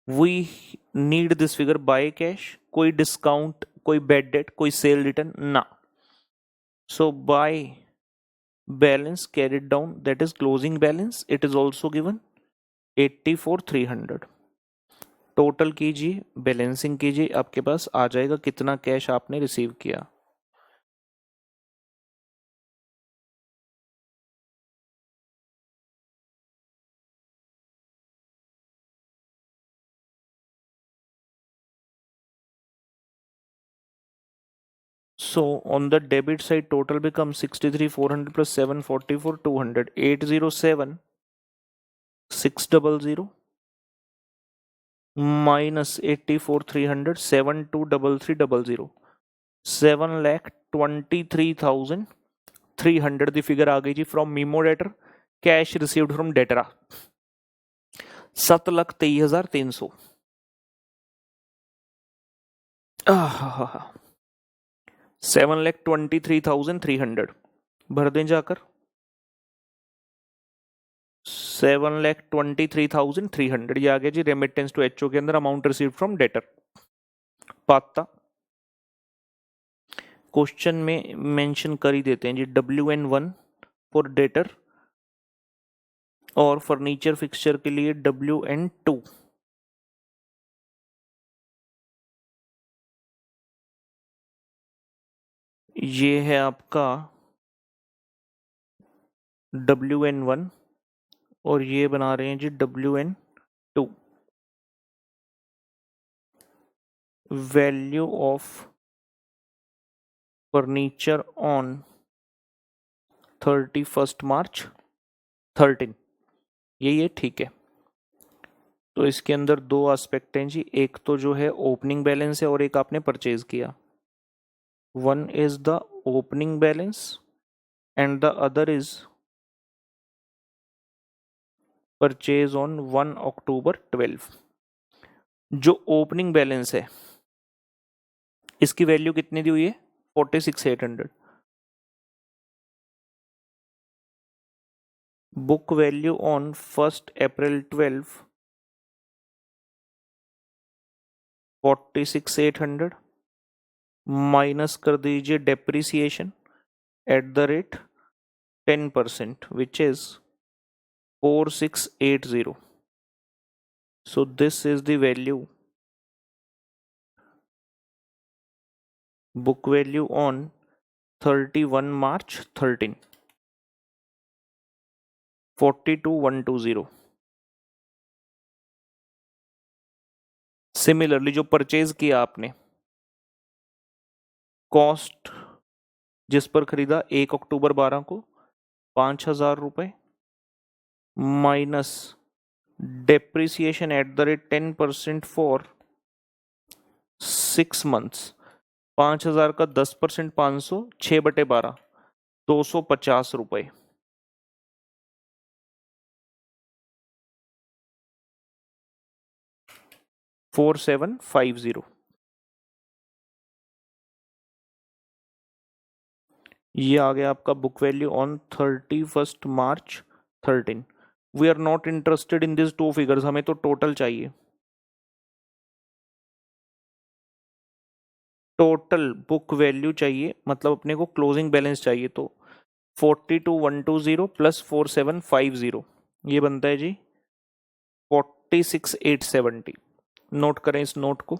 We need this figure by cash. कोई discount, कोई bad debt, कोई sale return ना. So by balance carried down, that is closing balance, it is also given 84,300. Total कीजिए, balancing कीजिए, आपके पास आ जाएगा कितना कैश आपने रिसीव किया. So on the debit side, total becomes 63,400 plus 744, 200, 807, 600 minus 84,300, 723300, 7,23,300 the figure आ गई जी from memo debtor. Cash received from debtor 7,23,300. 7,23,300 भर दें जाकर. 7,23,300 ये आ गया जी रेमिटेंस टू एचओ के अंदर, अमाउंट रिसीव फ्रॉम डेटर. पाता क्वेश्चन में मेंशन कर ही देते हैं जी, WN1 फॉर डेटर और फर्नीचर फिक्सचर के लिए WN2. ये है आपका WN1 और ये बना रहे हैं जी WN2. Value of furniture on 31 March 13. ये ठीक है. तो इसके अंदर दो एस्पेक्ट हैं जी, एक तो जो है ओपनिंग बैलेंस है और एक आपने परचेज किया. One is the opening balance and the other is purchase on 1 October 12. जो ओपनिंग बैलेंस है इसकी वैल्यू कितनी दी हुई है? 46,800. Book value on 1 April 12 46,800 minus कर दीजिए depreciation at the rate 10% which is 4680. So this is the value, book value on 31 March 13, 42,120. Similarly जो purchase किया आपने, कॉस्ट जिस पर खरीदा 1 अक्टूबर 12 को 5,000 रुपए minus depreciation at the rate 10% for 6 months. 5,000 का 10% 500, 6/12 250 रुपए. 4750. ये आ गया आपका book value on 31 March 13. We are not interested in this two figures, हमें तो टोटल चाहिए. टोटल बुक वैल्यू चाहिए, मतलब अपने को क्लोजिंग बैलेंस चाहिए. तो 42,120 प्लस 4750 ये बनता है जी 46,870. नोट करें इस नोट को.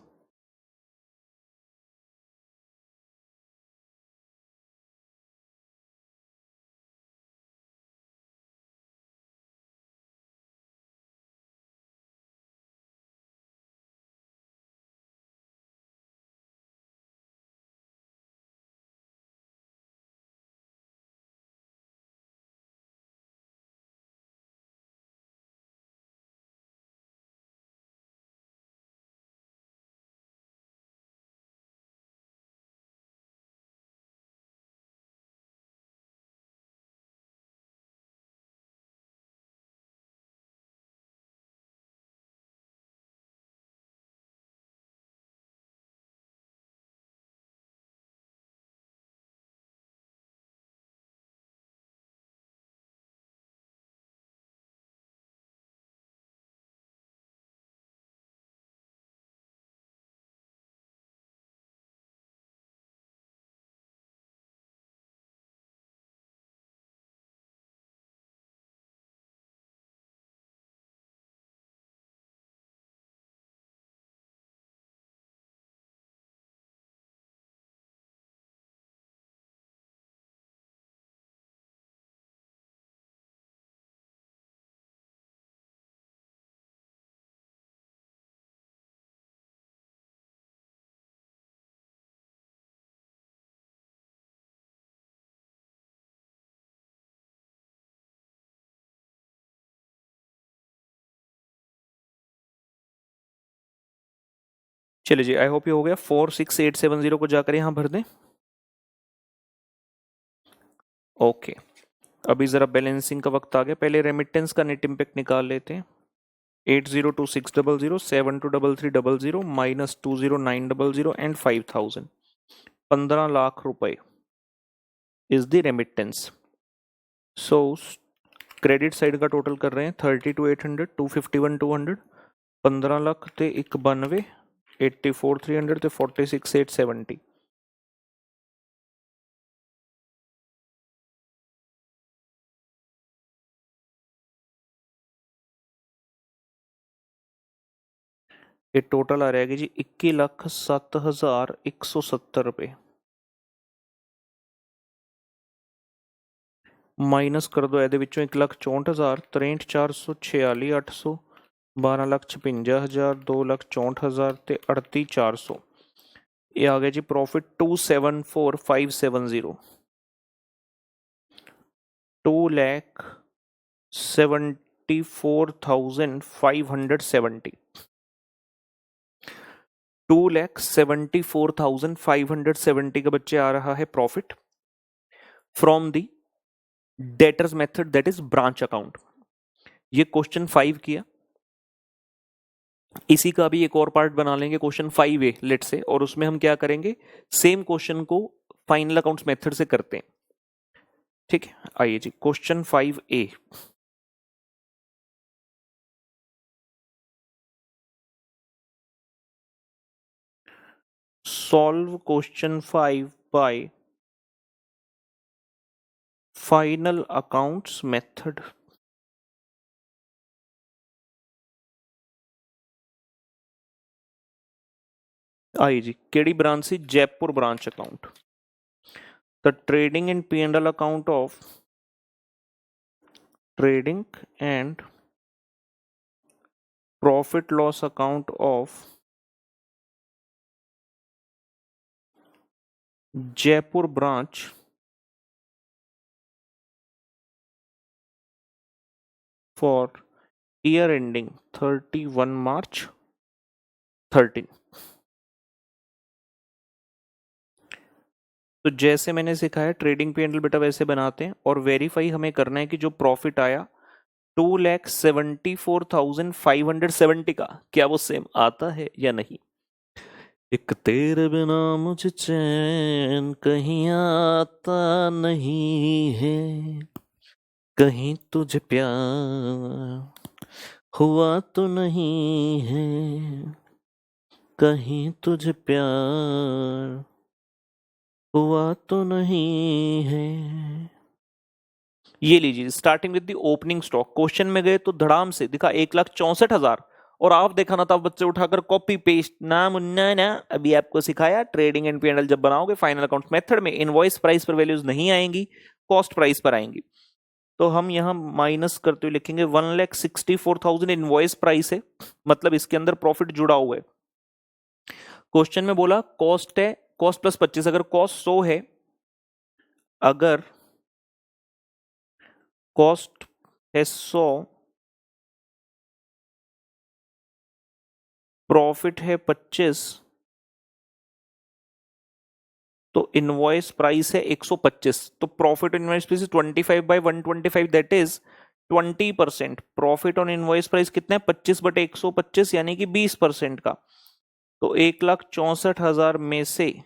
चलिए जी, आई होप ये हो गया। 46870 को जाकर यहाँ भर दें। ओके, अभी जरा बैलेंसिंग का वक्त आ गया। पहले रेमिटेंस का नेट इम्पैक्ट निकाल लेते हैं। 802600, 723300 माइनस 20900 एंड 5000, 15 लाख रुपए is the remittance. So credit side का टोटल कर रहे हैं 32,800, 251,200, 15 लाख ते 91, 84,300 ते 46,870। ये टोटल आ रहेगी जी 21,07,170 रुपये। माइनस कर दो ਇਹਦੇ ਵਿੱਚੋਂ 1,64,000, 63,446, 800, 12,56,000, 2,64,000 ਤੇ 38,400। ਇਹ ਆ ਗਿਆ ਜੀ ਪ੍ਰੋਫਿਟ 274,570, 2,74,570, 2,74,570 का बच्चे आ रहा है profit from the debtors method that is branch account. ये क्वेश्चन 5 किया, इसी का भी एक और पार्ट बना लेंगे क्वेश्चन 5A लेट से, और उसमें हम क्या करेंगे, सेम क्वेश्चन को फाइनल अकाउंट्स मेथड से करते हैं। ठीक है, आइए जी question 5A। Solve question 5 by final accounts method. आइए जी, केड़ी ब्रांच सी, Jaipur branch account. The trading and P&L account of trading and profit loss account of Jaipur branch for year ending 31 March 13। तो जैसे मैंने सिखाया ट्रेडिंग P&L बेटा वैसे बनाते हैं, और वेरीफाई हमें करना है कि जो प्रॉफिट आया 2,74,570 का क्या वो सेम आता है या नहीं। एक तेरे बिना मुझे चैन कहीं आता नहीं है, कहीं तुझे प्यार हुआ तो नहीं है, कहीं तुझे प्यार हुआ तो नहीं है। ये लीजिए, starting with the opening stock. Question में गए तो धड़ाम से दिखा 1,64,000, और आप देखा ना था बच्चे उठाकर कॉपी पेस्ट ना मुन्ना ना। अभी आपको सिखाया ट्रेडिंग एंड P&L जब बनाओगे फाइनल अकाउंट्स मेथड में, इनवॉइस प्राइस पर वैल्यूज नहीं आएंगी, कॉस्ट प्राइस पर आएंगी। तो हम यहां माइनस करते हुए लिखेंगे 1,64,000 इनवॉइस प्राइस है, मतलब इसके अंदर प्रॉफिट जुड़ा हुआ है। क्वेश्चन में बोला कॉस्ट है, कॉस्ट प्लस 25, अगर कॉस्ट 100 है, अगर कॉस्ट है 100, प्रॉफिट है 25, तो इनवॉइस प्राइस है 125, तो profit on invoice price 25/125, that is 20%। Profit on invoice price कितना है, 25/125, यानी कि 20% का। तो 1,64,000 में से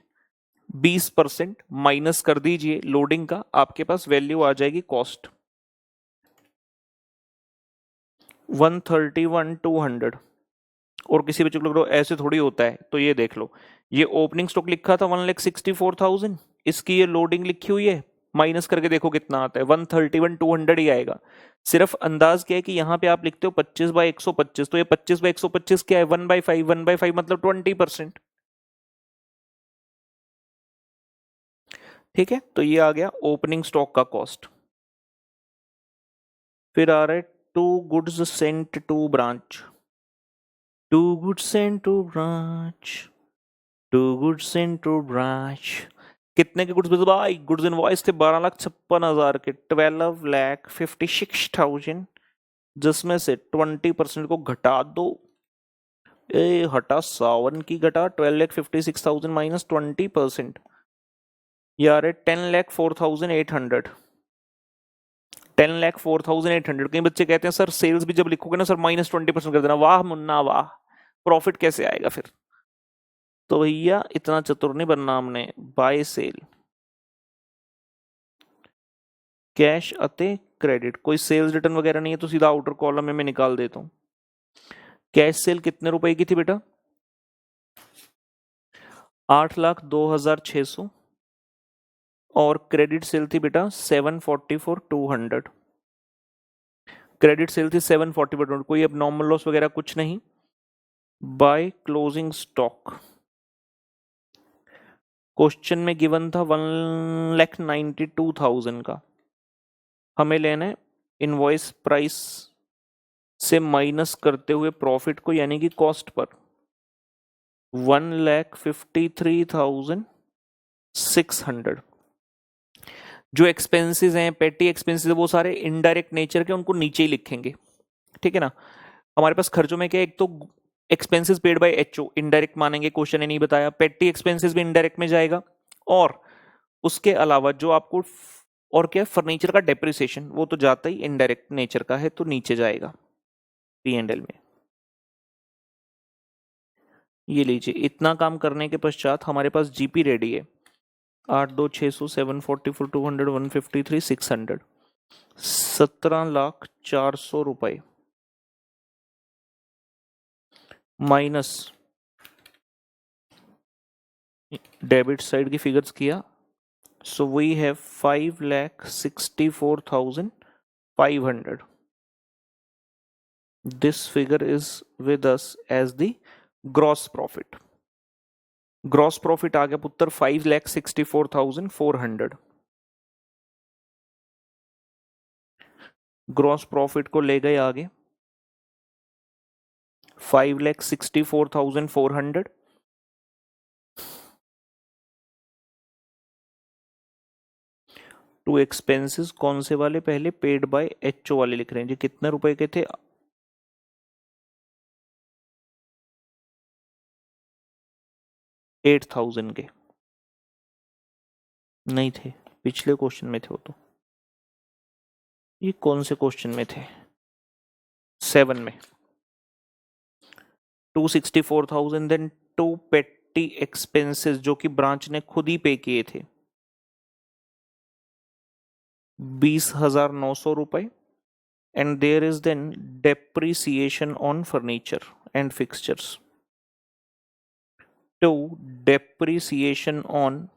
20% माइनस कर दीजिए लोडिंग का, आपके पास वैल्यू आ जाएगी कॉस्ट 131,200। और किसी बच्चे को लग रहा हो ऐसे थोड़ी होता है, तो ये देख लो, ये ओपनिंग स्टॉक लिखा था 1,64,000, इसकी ये लोडिंग लिखी हुई है, माइनस करके देखो कितना आता है, 131,200 ही आएगा। सिर्फ अंदाज क्या है कि यहाँ पे आप लिखते हो 25/125, तो ये 25/125 क्या है, 1/5, 1/5 मतलब 20%। ठीक है, तो ये आ गया ओपनिंग स्टॉक का कॉस्ट। फिर आ रहा है to goods sent to branch, to goods sent to branch, to goods sent to branch. कितने के गुड्स भेजे भाई, गुड्स इनवॉइस थे 12,56,000 के, 12,56,000, जिसमें से 20% को घटा दो ए हटा 51 की घटा 12,56,000 माइनस 20%, यार 10,04,800, 10,04,800। कई बच्चे कहते हैं सर सेल्स भी जब लिखोगे ना सर -20% कर देना। वाह मुन्ना वाह, प्रॉफिट कैसे आएगा फिर? तो भैया इतना चतुर नहीं बनना हमने। बाय सेल कैश अते क्रेडिट, कोई सेल्स रिटर्न वगैरह नहीं है तो सीधा आउटर कॉलम में मैं निकाल देता हूँ। कैश सेल कितने रुपए की थी बेटा? 8,02,600। और क्रेडिट सेल थी बेटा 744,200। क्रेडिट सेल थी 744, कोई अब नॉर्मल लॉस वगैरह कुछ नहीं। बाय क्लोजिंग स्टॉक, क्वेश्चन में गिवन था 1,92,000 का, हमें लेना है इनवॉइस प्राइस से माइनस करते हुए प्रॉफिट को, यानी कि कॉस्ट पर 1,53,600। जो एक्सपेंसेस हैं, पेटी एक्सपेंसेस, वो सारे इनडायरेक्ट नेचर के, उनको नीचे ही लिखेंगे, ठीक है ना। हमारे पास खर्चों में क्या, एक तो expenses paid by HO indirect मानेंगे, क्वेश्चन ने नहीं बताया। पेटी एक्सपेंसेस भी इनडायरेक्ट में जाएगा, और उसके अलावा जो आपको और क्या, फर्नीचर का डेप्रिसिएशन, वो तो जाता ही इनडायरेक्ट नेचर का है, तो नीचे जाएगा P&L में। ये लीजिए, इतना काम करने के पश्चात हमारे पास जीपी रेडी है। 8,2,600, 744, 200, 153, 600, 17,04,000 रुपए माइनस डेबिट साइड की फिगर्स किया। So we have 5,64,500। This figure is with us as the gross profit. Gross profit आ गया पुत्र 5,64,400। ग्रॉस प्रॉफिट को ले गए आगे 5,64,400। टू एक्सपेंसेस कौन से वाले, पहले पेड बाय एचओ वाले लिख रहे हैं जी। कितने रुपए के थे? 8,000 के नहीं थे, पिछले क्वेश्चन में थे वो तो। ये कौन से क्वेश्चन में थे? 7 में। 264,000, देन टू पेटी एक्सपेंसेस जो कि ब्रांच ने खुद ही पे किए थे 20,900 रुपए। And there is then depreciation on furniture and fixtures. To depreciation on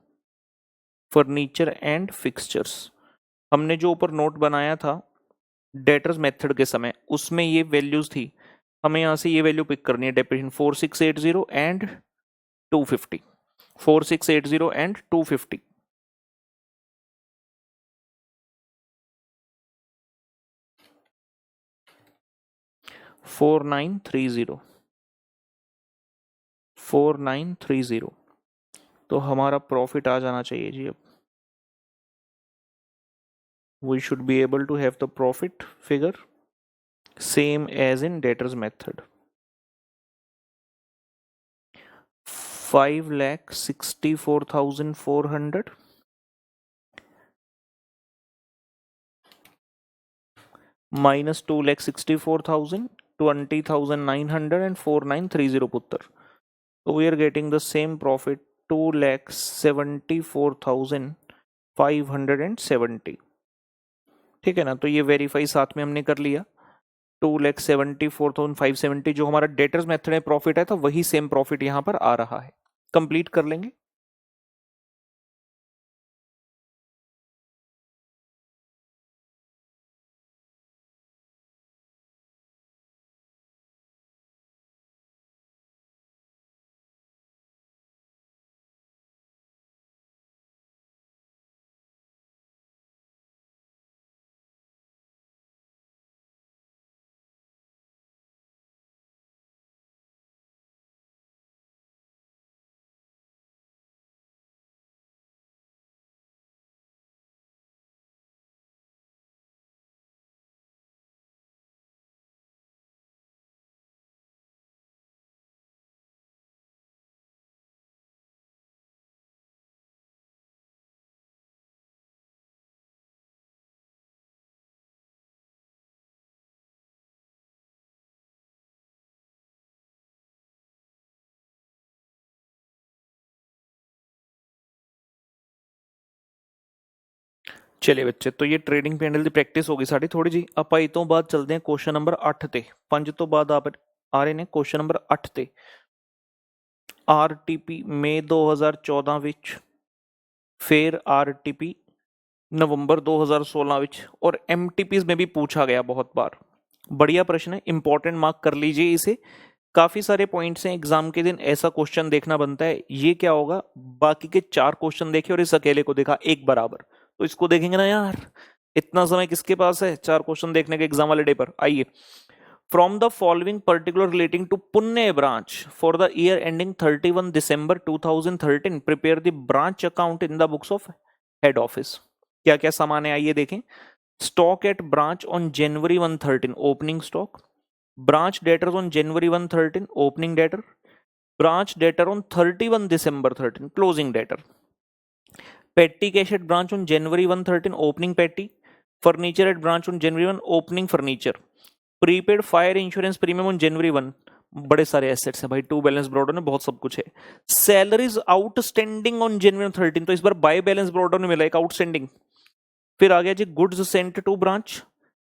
furniture and fixtures, हमने जो ऊपर नोट बनाया था डेटर्स मेथड के समय, उसमें ये वैल्यूज थी। हमें यहां से ये वैल्यू पिक करनी है, डेप्रिसिएशन 4680 एंड 250, 4680 एंड 250। 4930, 4930। तो हमारा प्रॉफिट आ जाना चाहिए जी। अब we should be able to have the profit figure same as in debtors method. 5,64,400 minus 2,64,000, 20,900 and 4,930 पुत्र। So we are getting the same profit 2,74,570। ठीक है ना, तो ये वेरीफाई साथ में हमने कर लिया। 2,74,570 जो हमारा डेटर्स मेथड में प्रॉफिट है, तो वही सेम प्रॉफिट यहां पर आ रहा है। कंप्लीट कर लेंगे। चलिए बच्चे, तो ये ट्रेडिंग पैनल की प्रैक्टिस होगी साड़ी थोड़ी जी। ਆਪਾਂ ਇਹ ਤੋਂ ਬਾਅਦ ਚੱਲਦੇ ਹਾਂ क्वेश्चन नंबर 8 ਤੇ। 5 ਤੋਂ ਬਾਅਦ ਆ ਰਹੇ ਨੇ क्वेश्चन नंबर 8 ਤੇ। ਆਰਟੀਪੀ ਮਈ 2014 ਵਿੱਚ, फिर आरटीपी नवंबर 2016 ਵਿੱਚ, और एमटीपीज में भी पूछा गया बहुत बार। बढ़िया प्रश्न है, इंपॉर्टेंट, मार्क कर लीजिए इसे। काफी सारे पॉइंट्स हैं, एग्जाम के दिन ऐसा क्वेश्चन देखना बनता है। ये क्या होगा, बाकी के 4 क्वेश्चन देखे और इस अकेले को देखा एक बराबर, तो इसको देखेंगे ना यार। इतना समय किसके पास है 4 क्वेश्चन देखने के एग्जाम वाले डे पर। आइए, from the following particular relating to Pune branch for the year ending 31 December 2013 prepare the branch account in the books of head office. क्या क्या सामान है आइए देखें। Stock at branch on January 113 opening stock, branch debtors on January 113 opening debtor, branch debtor on 31 December 13 closing debtor, petty cash at branch on January 113 opening petty, furniture at branch on January 1 opening furniture, prepaid fire insurance premium on January 1, बड़े सारे assets हैं भाई, to balance broader में बहुत सब कुछ है। Salaries outstanding on January 13, तो इस बार बाय बैलेंस ब्रॉडर में मिला एक आउटस्टैंडिंग। फिर आ गया जी goods sent to branch,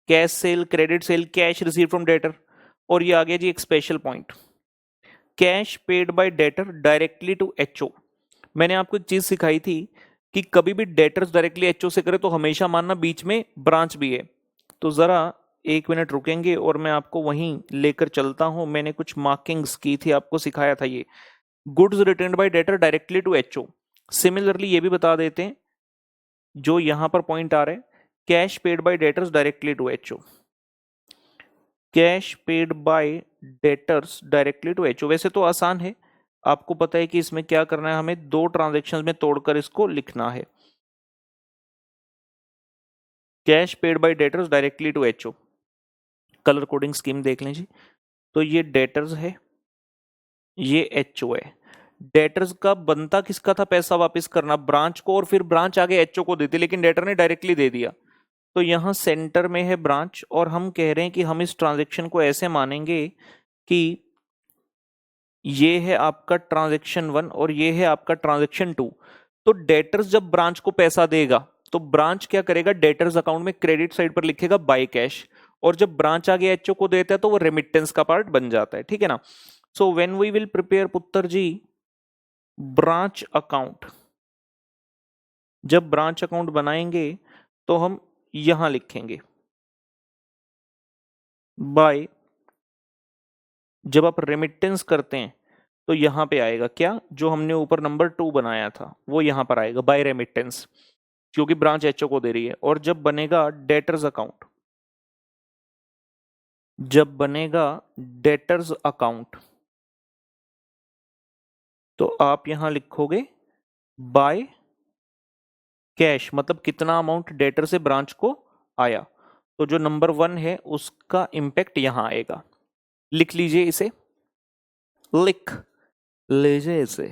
cash sale, credit sale, cash receive from debtor, और ये आ गया जी एक special point, cash paid by debtor directly to HO. मैंने आपको एक चीज सिखाई थी कि कभी भी डेटर्स डायरेक्टली एचओ से करे तो हमेशा मानना बीच में ब्रांच भी है। तो जरा 1 मिनट रुकेंगे और मैं आपको वहीं लेकर चलता हूं। मैंने कुछ मार्किंग्स की थी, आपको सिखाया था ये goods return by debtor directly to HO. Similarly ये भी बता देते हैं जो यहां पर पॉइंट आ रहा है, cash paid by debtors directly to HO, cash paid by debtors directly to HO. वैसे तो आसान है, आपको पता है कि इसमें क्या करना है, हमें 2 ट्रांजैक्शंस में तोड़कर इसको लिखना है। Cash paid by debtors directly to HO, colour coding scheme देख लें जी। तो ये डेटर्स है, ये एचओ है। डेटर्स का बनता किसका था पैसा वापस करना, ब्रांच को, और फिर ब्रांच आगे एचओ को देती, लेकिन डेटर ने डायरेक्टली दे दिया। तो यहां सेंटर में है ब्रांच, और हम कह रहे हैं कि हम इस ट्रांजैक्शन को ऐसे मानेंगे कि ये है आपका ट्रांजैक्शन 1 और ये है आपका ट्रांजैक्शन 2। तो डेटर्स जब ब्रांच को पैसा देगा तो ब्रांच क्या करेगा, डेटर्स अकाउंट में क्रेडिट साइड पर लिखेगा बाय कैश, और जब ब्रांच आगे एचओ को देता है तो वो रेमिटेंस का पार्ट बन जाता है, ठीक है ना। So when we will prepare पुत्र जी ब्रांच अकाउंट, जब ब्रांच अकाउंट बनाएंगे तो हम यहां लिखेंगे बाय, जब आप रेमिटेंस करते हैं तो यहां पे आएगा क्या, जो हमने ऊपर नंबर 2 बनाया था वो यहां पर आएगा बाय रेमिटेंस, क्योंकि ब्रांच एचओ को दे रही है। और जब बनेगा डेटर्स अकाउंट, जब बनेगा डेटर्स अकाउंट, तो आप यहां लिखोगे बाय कैश, मतलब कितना अमाउंट डेटर से ब्रांच को आया। तो जो नंबर 1 है उसका इंपैक्ट यहां आएगा। लिख लीजिए इसे, लिख लीजिए इसे,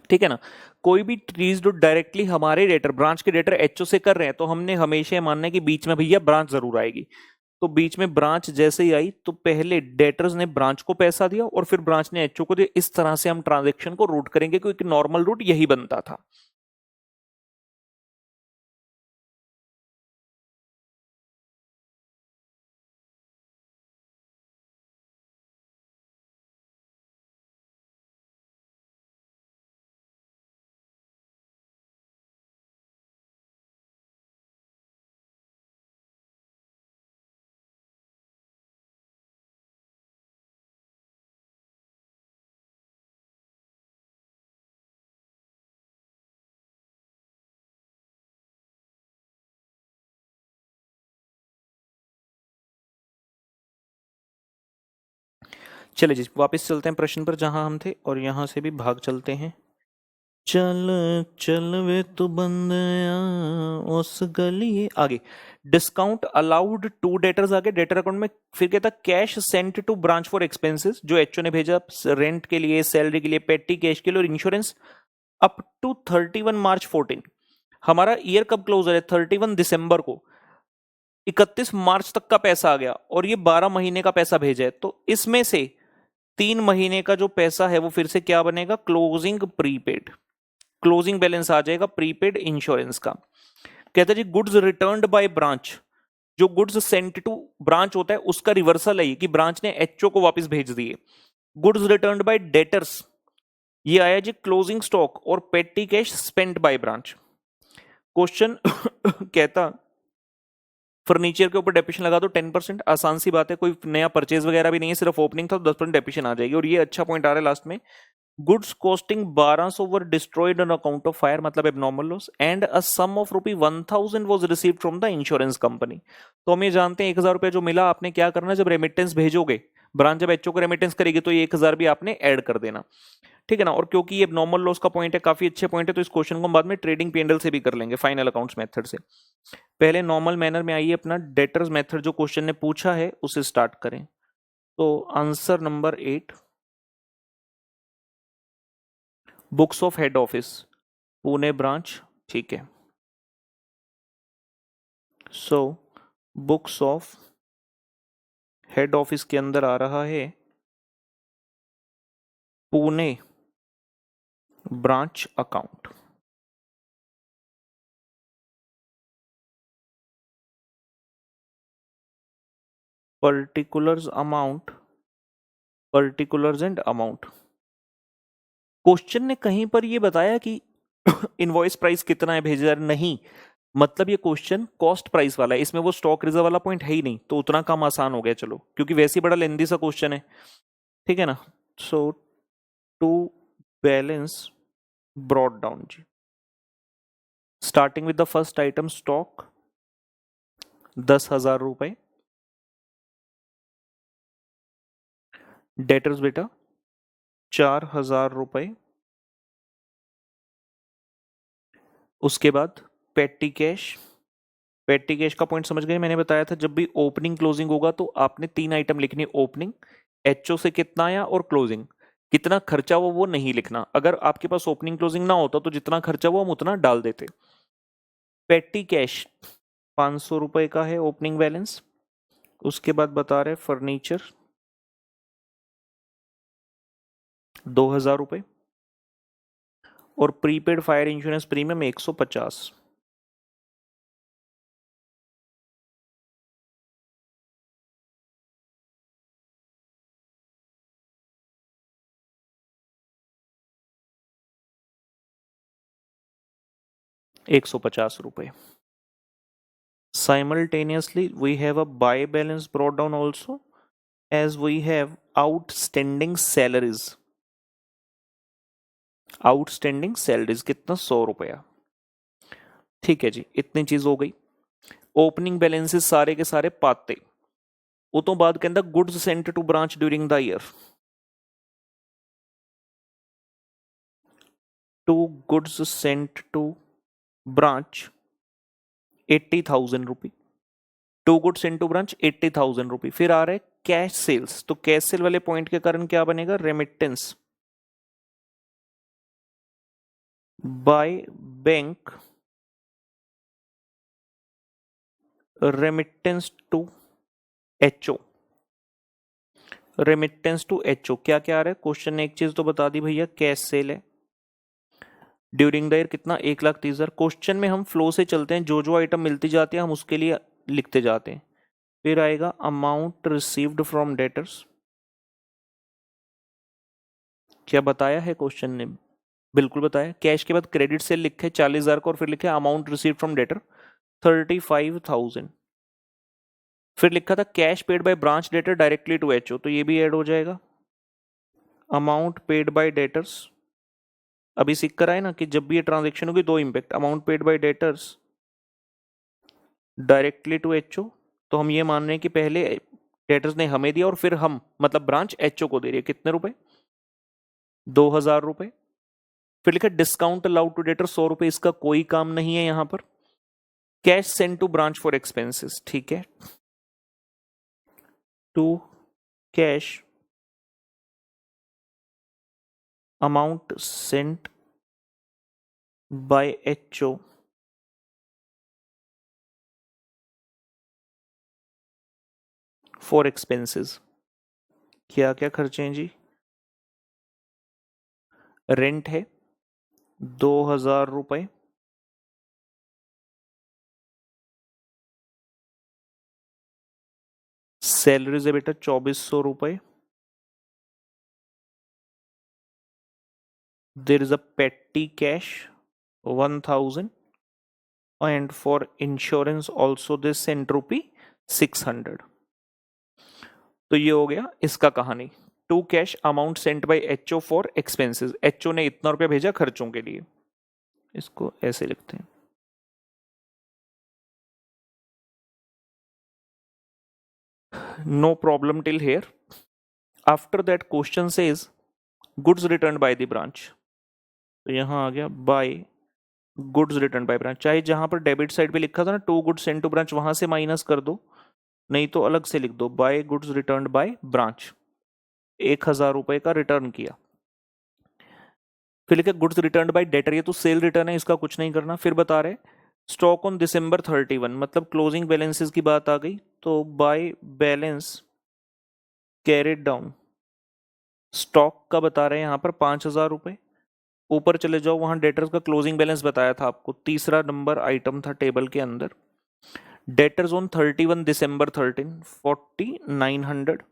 ठीक है ना। कोई भी चीज जो डायरेक्टली हमारे डेटर, ब्रांच के डेटर एचओ से कर रहे हैं, तो हमने हमेशा मानना है कि बीच में भैया ब्रांच जरूर आएगी। तो बीच में ब्रांच जैसे ही आई तो पहले डेटर्स ने ब्रांच को पैसा दिया और फिर ब्रांच ने एचओ को दिया। इस तरह से हम ट्रांजेक्शन को रूट करेंगे, क्योंकि नॉर्मल रूट यही बनता था। चले जी वापस चलते हैं प्रश्न पर जहां हम थे, और यहां से भी भाग चलते हैं। चल चल वे तू बंदया उस गली, आगे डिस्काउंट अलाउड टू डेटर्स, आगे डेटर अकाउंट में। फिर कहता cash sent to branch for expenses, जो एचओ ने भेजा रेंट के लिए, सैलरी के लिए, पेटी कैश के लिए और इंश्योरेंस, अप टू 31 मार्च 14। हमारा ईयर कब क्लोजर है, 31 दिसंबर को, 31 मार्च तक का पैसा आ गया और ये 12 महीने का पैसा भेजा है। तो इसमें से 3 महीने का जो पैसा है वो फिर से क्या बनेगा, क्लोजिंग प्रीपेड, क्लोजिंग बैलेंस आ जाएगा प्रीपेड इंश्योरेंस का। कहता है जी गुड्स रिटर्न्ड बाय ब्रांच, जो गुड्स सेंट टू ब्रांच होता है उसका रिवर्सल है ये कि ब्रांच ने एचओ को वापस भेज दिए। गुड्स रिटर्न्ड बाय डेटर्स, ये आया जी क्लोजिंग स्टॉक और पेटी cash spent by branch. Question कहता फर्नीचर के ऊपर डेप्रिसिएशन लगा दो 10%, आसान सी बात है, कोई नया परचेज वगैरह भी नहीं है, सिर्फ ओपनिंग था तो 10% डेप्रिसिएशन आ जाएगी। और ये अच्छा पॉइंट आ रहा है लास्ट में, goods costing 1200 were destroyed on account of fire, मतलब abnormal loss, and a sum of ₹1000 was received from the insurance company. तो हम ये जानते हैं 1000 रुपया जो मिला, आपने क्या करना है जब रेमिटेंस भेजोगे, ब्रांच जब एचओ को रेमिटेंस करेगी तो ये 1000 भी आपने ऐड कर देना, ठीक है ना। और क्योंकि ये नॉर्मल लॉस का पॉइंट है, काफी अच्छे पॉइंट है, तो इस क्वेश्चन को हम बाद में ट्रेडिंग पीएनएल से भी कर लेंगे, फाइनल अकाउंट्स मेथड से। पहले नॉर्मल मैनर में आइए, अपना डेटर्स मेथड जो क्वेश्चन ने पूछा है उसे स्टार्ट करें। तो answer number 8, books of head office Pune branch, ठीक है। So books of head office के अंदर आ रहा है Pune branch account. Particulars amount, particulars and amount. Question ने कहीं पर ये बताया कि इनवॉइस प्राइस कितना है भेजा, नहीं, मतलब ये क्वेश्चन कॉस्ट प्राइस वाला है, इसमें वो स्टॉक रिजर्व वाला पॉइंट है ही नहीं, तो उतना काम आसान हो गया चलो, क्योंकि वैसे ही बड़ा लेंदी सा क्वेश्चन है, ठीक है ना। So to balance brought down जी, starting with the first item stock 10,000 रुपए, डेटर्स बेटा 4,000 रुपए, उसके बाद पेटी कैश, पेटी कैश का पॉइंट समझ गए, मैंने बताया था जब भी ओपनिंग क्लोजिंग होगा तो आपने 3 आइटम लिखनी, ओपनिंग, एचओ से कितना आया और क्लोजिंग, कितना खर्चा हुआ वो नहीं लिखना, अगर आपके पास ओपनिंग क्लोजिंग ना होता तो जितना खर्चा हुआ हम उतना डाल देते। पेटी कैश 500 रुपए का है ओपनिंग बैलेंस, उसके बाद बता रहे फर्नीचर 2,000 रुपए, और prepaid fire insurance premium 150। ₹150। Simultaneously, we have a buy balance brought down also, as we have outstanding salaries, outstanding salaries कितना, 100 रुपया, ठीक है जी, इतनी चीज हो गई। ओपनिंग बैलेंसेस सारे के सारे पाते, वो तो बाद कहता goods sent to branch during the year, to goods sent to branch 80,000 rupee, to goods sent to branch 80,000 rupee. फिर आ रहा है कैश सेल्स, तो कैश सेल वाले पॉइंट के कारण क्या बनेगा, remittance by bank, remittance to HO, remittance to HO, क्या क्या आ रहा है क्वेश्चन ने, एक चीज तो बता दी भैया, कैश सेल है ड्यूरिंग द ईयर कितना, 1,30,000। क्वेश्चन में हम फ्लो से चलते हैं, जो जो आइटम मिलती जाती है हम उसके लिए लिखते जाते हैं। फिर आएगा अमाउंट रिसीव्ड फ्रॉम डेटर्स, क्या बताया है क्वेश्चन ने, बिल्कुल बताया, कैश के बाद क्रेडिट सेल लिखे 40,000 को, और फिर लिखे अमाउंट रिसीव्ड फ्रॉम डेटर 35,000। फिर लिखा था cash paid by branch debtor directly to HO, तो ये भी ऐड हो जाएगा, अमाउंट पेड बाय डेटर्स। अभी सीख कर आए ना कि जब भी ये ट्रांजेक्शन होगी दो impact, amount paid by debtors directly to HO, तो हम ये मान रहे हैं कि पहले डेटर्स ने हमें दिया और फिर हम, मतलब ब्रांच एचओ को दे रही है, कितने रुपए, 2,000 रुपए। फिर लिखा डिस्काउंट अलाउड टू डेटर 100 रुपए, इसका कोई काम नहीं है यहां पर। Cash send to branch for expenses, ठीक है, to cash amount sent by HO for expenses, क्या क्या खर्चे हैं जी, रेंट है 2,000 रुपए, सैलरीज है बेटा 2400 रुपए। देर इज अ पेटी cash 1000 and for insurance also they sent rupee 600। तो ये हो गया इसका कहानी। To cash amount sent by HO for expenses, HO ने इतना रुपया भेजा खर्चों के लिए, इसको ऐसे लिखते हैं। No problem till here. After that question says goods return by the branch, तो यहां आ गया by goods return by branch. चाहे जहां पर डेबिट साइड पे लिखा था ना to goods sent to branch, वहां से माइनस कर दो, नहीं तो अलग से लिख दो by goods return by branch. 1000 रुपए का रिटर्न किया। फिर लिखा गुड्स रिटर्न बाय डेटर, ये तो सेल रिटर्न है, इसका कुछ नहीं करना। फिर बता रहे स्टॉक ऑन दिसंबर 31, मतलब क्लोजिंग बैलेंसेस की बात आ गई, तो bye balance carried down stock का बता रहे हैं यहां पर 5000 रुपए। ऊपर चले जाओ, वहां डेटर्स का क्लोजिंग बैलेंस बताया था आपको, तीसरा नंबर आइटम था टेबल के अंदर। Debtors on 31 December 13 4900।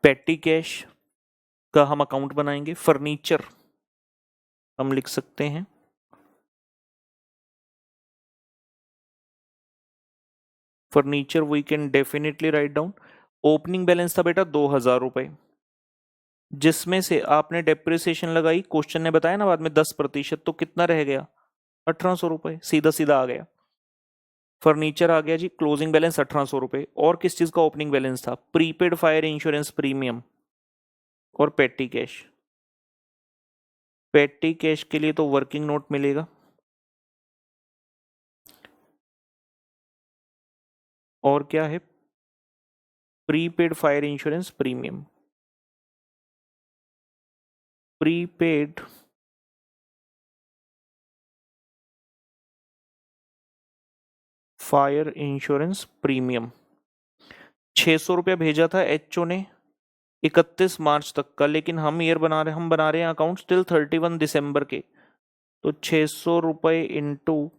पेटी कैश का हम अकाउंट बनाएंगे। फर्नीचर हम लिख सकते हैं furniture, we can definitely write down. Opening balance था बेटा 2000 रुपए, जिसमें से आपने डेप्रिसिएशन लगाई, क्वेश्चन ने बताया ना बाद में 10%, तो कितना रह गया 1800 रुपए, सीधा सीधा आ गया। फर्नीचर आ गया जी, क्लोजिंग बैलेंस 1800 रुपए। और किस चीज का ओपनिंग बैलेंस था? प्रीपेड फायर इंश्योरेंस प्रीमियम और पेटी कैश। पेटी कैश के लिए तो वर्किंग नोट मिलेगा, और क्या है? Prepaid fire insurance premium. Prepaid fire insurance premium 600 रुपया भेजा था एचओ ने 31 मार्च तक का, लेकिन हम बना रहे हैं अकाउंट टिल 31 दिसंबर के, तो 600 रुपए इंटू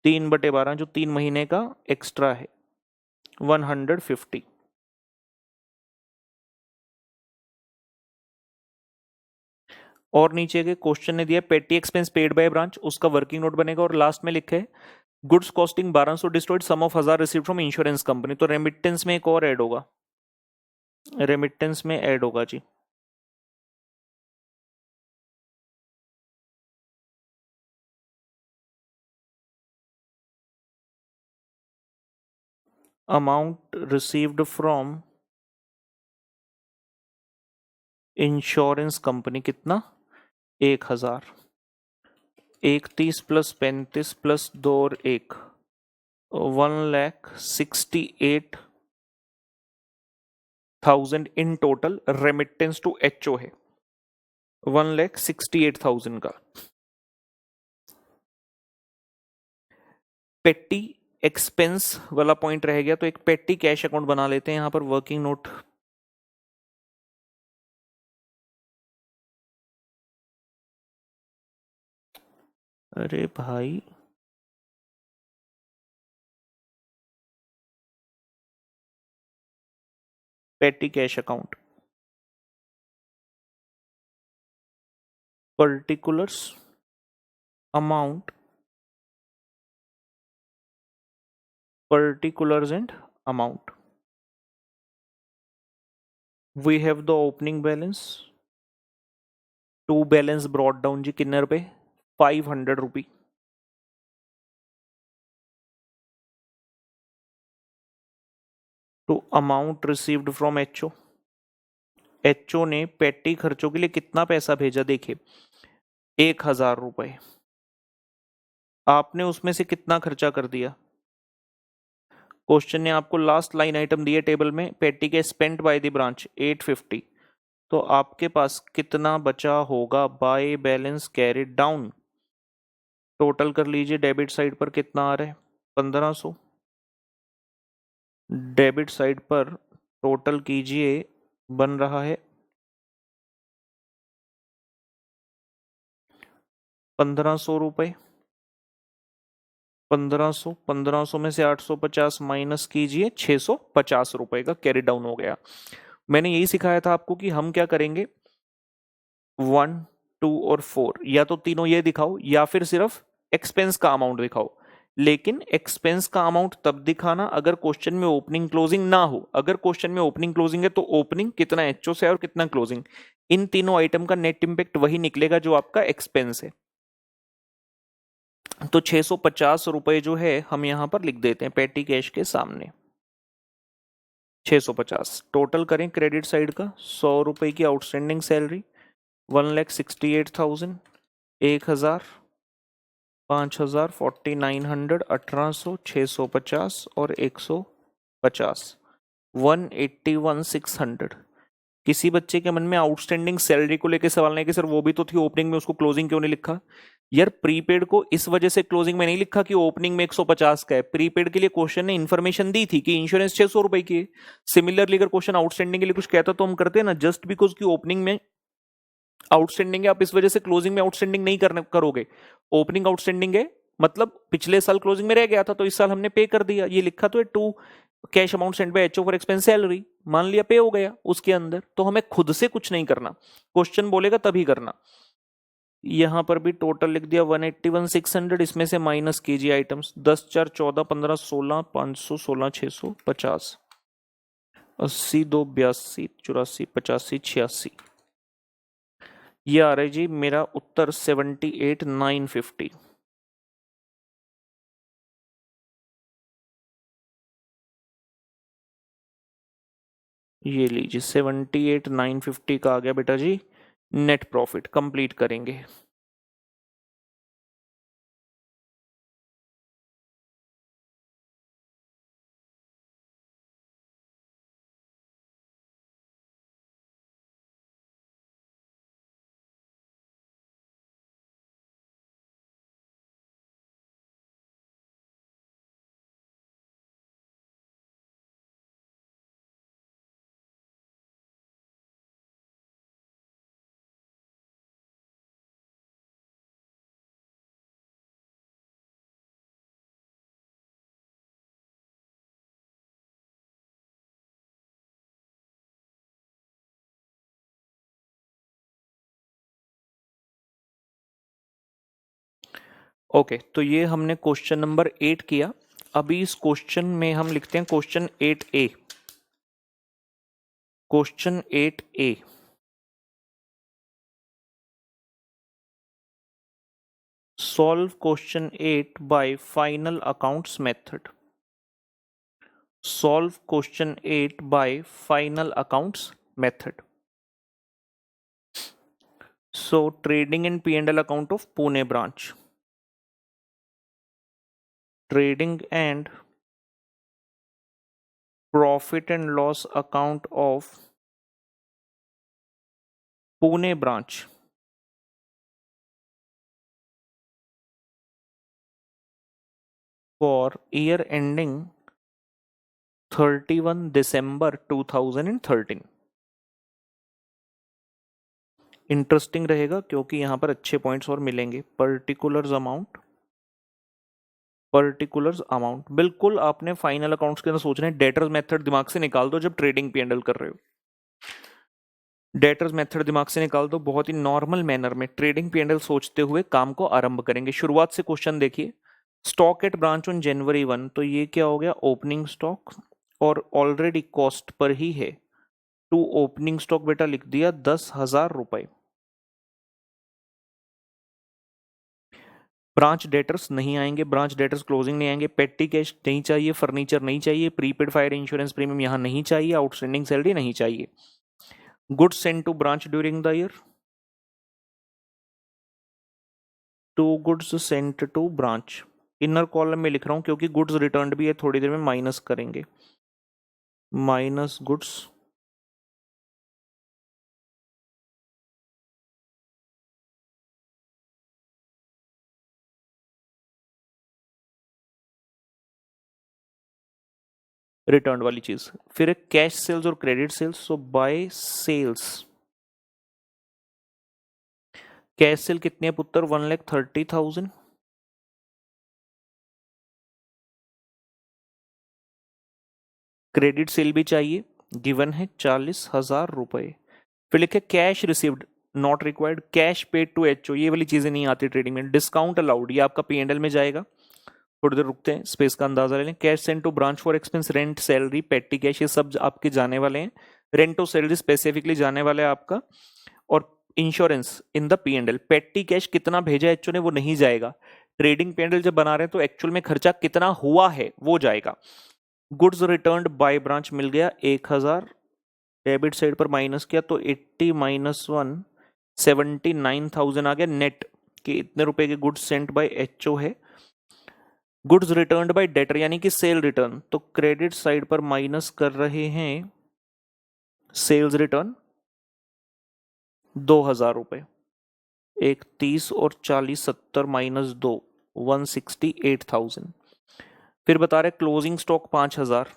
3/12 जो 3 महीने का एक्स्ट्रा है 150। और नीचे के क्वेश्चन ने दिया petty expense paid by branch, उसका वर्किंग नोट बनेगा, और लास्ट में लिखे goods costing 1200 destroyed sum of 1000 received from insurance company, तो रेमिटेंस में एक और ऐड होगा, रेमिटेंस में ऐड होगा जी। Amount received from insurance company कितना? 1000। 31 प्लस 35 प्लस 2 और 1, 1,68,000 in total remittance to HO है, 1,68,000 का। पेटी एक्सपेंस वाला पॉइंट रह गया, तो एक पेटी कैश अकाउंट बना लेते हैं यहां पर। वर्किंग नोट अरे भाई पेटी cash account particulars amount particulars and amount, we have the opening balance, to balance brought down जी कितने रुपए? 500 रुपी। to amount received from HO, HO ने पेटी खर्चों के लिए कितना पैसा भेजा देखिए 1000 रुपए, आपने उसमें से कितना खर्चा कर दिया? क्वेश्चन ने आपको लास्ट लाइन आइटम दिए टेबल में, पेटी के स्पेंट बाय द ब्रांच 850, तो आपके पास कितना बचा होगा bye balance carried down? Total कर लीजिए, डेबिट साइड पर कितना आ रहा है 1500, डेबिट साइड पर टोटल कीजिए, बन रहा है 1500 रुपए। 1500 में से 850 माइनस कीजिए, 650 रुपए का कैरी डाउन हो गया। मैंने यही सिखाया था आपको कि हम क्या करेंगे, 1, 2 और 4 या तो तीनों ये दिखाओ या फिर सिर्फ एक्सपेंस का अमाउंट दिखाओ। लेकिन एक्सपेंस का अमाउंट तब दिखाना अगर क्वेश्चन में ओपनिंग क्लोजिंग ना हो। अगर क्वेश्चन में ओपनिंग क्लोजिंग है तो ओपनिंग कितना एचओ से और कितना क्लोजिंग, इन तीनों आइटम का नेट इंपैक्ट वही निकलेगा जो आपका एक्सपेंस है। तो 650 रुपए जो है हम यहां पर लिख देते हैं पेटी कैश के सामने। 650 टोटल करें क्रेडिट साइड का, 100 रुपए की आउटस्टैंडिंग सैलरी, 1,68,000, 1,000, 5,000, 4,900, 1,800, 650 और 150, 181,600। किसी बच्चे के मन में आउटस्टैंडिंग सैलरी को लेकर सवाल नहीं कि सर वो भी तो थी ओपनिंग में, उसको क्लोजिंग क्यों नहीं लिखा? यार प्रीपेड को इस वजह से क्लोजिंग में नहीं लिखा कि ओपनिंग में 150 का है। प्रीपेड के लिए क्वेश्चन ने इन्फॉर्मेशन दी थी कि इंश्योरेंस 600 रुपए की है। सिमिलरली अगर क्वेश्चन आउटस्टैंडिंग के लिए कुछ कहता तो हम करते हैं ना, जस्ट बिकॉज की ओपनिंग में आउटस्टैंडिंग है आप इस वजह से क्लोजिंग में आउटस्टैंडिंग नहीं करोगे। ओपनिंग आउटस्टैंडिंग है मतलब पिछले साल क्लोजिंग में रह गया था तो इस साल हमने पे कर दिया, ये लिखा तो है to cash amount send by HO for expense salary, मान लिया पे हो गया उसके अंदर। तो हमें खुद से कुछ नहीं करना, क्वेश्चन बोलेगा तभी करना। यहां पर भी टोटल लिख दिया 181,600, इसमें से माइनस कीजिए आइटम्स, 10, 4, 14, 15, 16, 500, 16, 650, 80, 2, 82, 84, 85, 86। ये आ रहा है जी मेरा उत्तर 78,950। ये लीजिए 78,950 का आ गया बेटा जी नेट प्रॉफिट। कंप्लीट करेंगे। ओके तो ये हमने क्वेश्चन नंबर 8 किया। अभी इस क्वेश्चन में हम लिखते हैं question 8A। Question 8A, solve question 8 bye final accounts method. Solve question 8 bye final accounts method. So trading and P&L account of Pune branch. Trading and profit and loss account of Pune branch for year ending 31 December 2013। Interesting रहेगा क्योंकि यहां पर अच्छे points और मिलेंगे। Particulars amount, particulars amount बिल्कुल आपने final accounts के अंदर सोचना है। डेटर्स मेथड दिमाग से निकाल दो जब ट्रेडिंग P&L कर रहे हो। डेटर्स मेथड दिमाग से निकाल दो, बहुत ही नॉर्मल मैनर में ट्रेडिंग P&L सोचते हुए काम को आरंभ करेंगे। शुरुआत से क्वेश्चन देखिए, स्टॉक एट ब्रांच ऑन जनवरी 1, तो ये क्या हो गया ओपनिंग स्टॉक और ऑलरेडी कॉस्ट पर ही है। टू ओपनिंग स्टॉक बेटा लिख दिया 10,000 रुपए। ब्रांच डेटर्स नहीं आएंगे, ब्रांच डेटर्स क्लोजिंग नहीं आएंगे, पेटी कैश नहीं चाहिए, फर्नीचर नहीं चाहिए, प्रीपेड फायर इंश्योरेंस प्रीमियम यहां नहीं चाहिए, आउटस्टैंडिंग सैलरी नहीं चाहिए। Goods send to branch during the year, to goods sent to branch. Inner column में लिख रहा हूं क्योंकि गुड्स रिटर्न भी है, थोड़ी देर में माइनस करेंगे। माइनस गुड्स रिटर्न वाली चीज। फिर कैश सेल्स और credit sales. So by sales, cash sale कितने पुत्र 1,30,000, क्रेडिट सेल भी चाहिए, गिवन है 40,000 रुपए। फिर लिखे cash received not required, cash paid to HO, ये वाली चीजें नहीं आती ट्रेडिंग में। डिस्काउंट अलाउड, ये आपका पीएनएल में जाएगा। थोड़ी देर रुकते हैं, स्पेस का अंदाजा ले लें। Cash send to branch for expense, rent, salary, petty cash, ये सब आपके जाने वाले हैं। रेंट और सैलरी स्पेसिफिकली जाने वाला है आपका। और इंश्योरेंस इन द पीएनएल, पेटी कैश कितना भेजा एचओ ने वो नहीं जाएगा। ट्रेडिंग पीएनएल जब बना रहे हैं तो एक्चुअल में खर्चा कितना हुआ है वो जाएगा। गुड्स रिटर्न्ड बाय ब्रांच मिल गया 1000, डेबिट साइड पर माइनस किया तो 80 माइनस 1 79,000 आ गया नेट, कि इतने रुपए के गुड्स सेंट बाय एचओ है। गुड्स रिटर्न्ड बाय डेटर यानी कि सेल रिटर्न, तो क्रेडिट साइड पर माइनस कर रहे हैं सेल्स रिटर्न 2000 रुपए। 30 और 40 70 माइनस 2 168,000। फिर बता रहे क्लोजिंग स्टॉक 5000,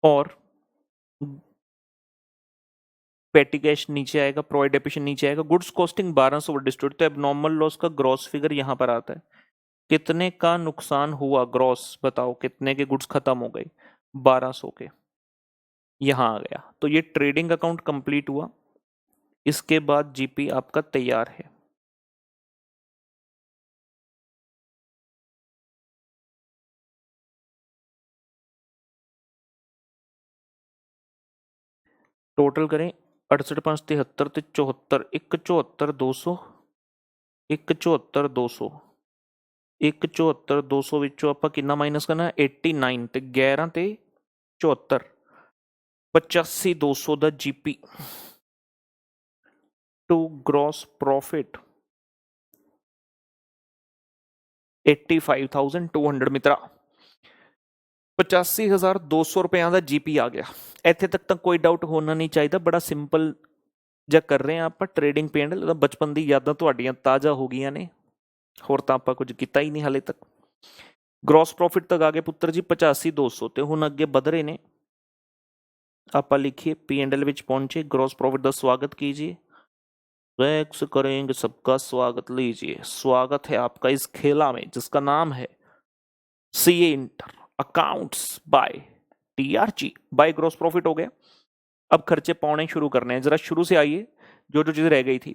और पेटी कैश नीचे आएगा, प्रोवाइड डेप्रिसिएशन नीचे आएगा। गुड्स कॉस्टिंग 1200 डिस्ट्रीब्यूट, तो एबनॉर्मल लॉस का ग्रॉस फिगर यहां पर आता है। कितने का नुकसान हुआ ग्रॉस, बताओ कितने के गुड्स खत्म हो गए, 1200 के, यहां आ गया। तो ये ट्रेडिंग अकाउंट कंप्लीट हुआ। इसके बाद जीपी आपका तैयार है। टोटल करें 68 5 73 ਤੇ 74 174 200 174 200 174 200 ਵਿੱਚੋਂ ਆਪਾਂ ਕਿੰਨਾ ਮਾਈਨਸ ਕਰਨਾ 89 ਤੇ 11 ਤੇ 74 85 200 ਦਾ जीपी टू ग्रॉस प्रॉफिट 85,200 ਮਿੱਤਰਾ 85,200 ਰੁਪਏ ਦਾ जीपी ਆ ਗਿਆ। ਇੱਥੇ ਤੱਕ ਤਾਂ ਕੋਈ ਡਾਊਟ ਹੋਣਾ ਨਹੀਂ ਚਾਹੀਦਾ, ਬੜਾ ਸਿੰਪਲ ਜਿਹਾ ਕਰ ਰਹੇ ਆ ਆਪਾਂ ਟ੍ਰੇਡਿੰਗ ਪੀਐਨਐਲ। ਉਹਦਾ ਬਚਪਨ ਦੀ ਯਾਦਾਂ ਤੁਹਾਡੀਆਂ ਤਾਜ਼ਾ ਹੋ ਗਈਆਂ ਨੇ, ਹੋਰ ਤਾਂ ਆਪਾਂ ਕੁਝ ਕੀਤਾ ਹੀ ਨਹੀਂ ਹਾਲੇ ਤੱਕ। ਗ੍ਰੋਸ ਪ੍ਰੋਫਿਟ ਤੱਕ ਆ ਗਏ ਪੁੱਤਰ ਜੀ 85,200 ਤੇ ਹੁਣ ਅੱਗੇ ਵਧ ਰਹੇ ਨੇ। आप लिखिए पीएनएल विच पहुंचे, ग्रॉस प्रॉफिट का स्वागत कीजिए, टैक्स करेंगे, सबका स्वागत लीजिए। स्वागत है आपका इस खेला में जिसका नाम है CA inter accounts by TRG. By gross profit हो गया। अब खर्चे पाने शुरू करने हैं। जरा शुरू से आइए, जो जो चीजें रह गई थी।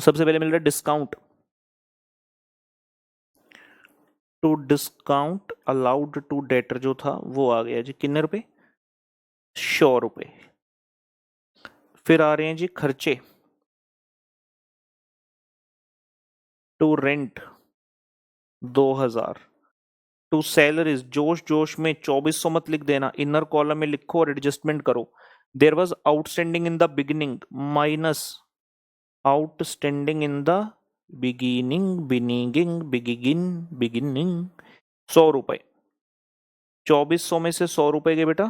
सबसे पहले मिल रहा है discount, to discount allowed to debtor जो था वो आ गया जी, कितने रुपए 100 रुपए। फिर आ रहे हैं जी खर्चे, टू रेंट 2000, टू सैलरीज जोश जोश में 2400 मत लिख देना, इनर कॉलम में लिखो और एडजस्टमेंट करो। There was outstanding in the beginning minus outstanding in the beginning 100 रुपए। 2400 में से 100 रुपए के बेटा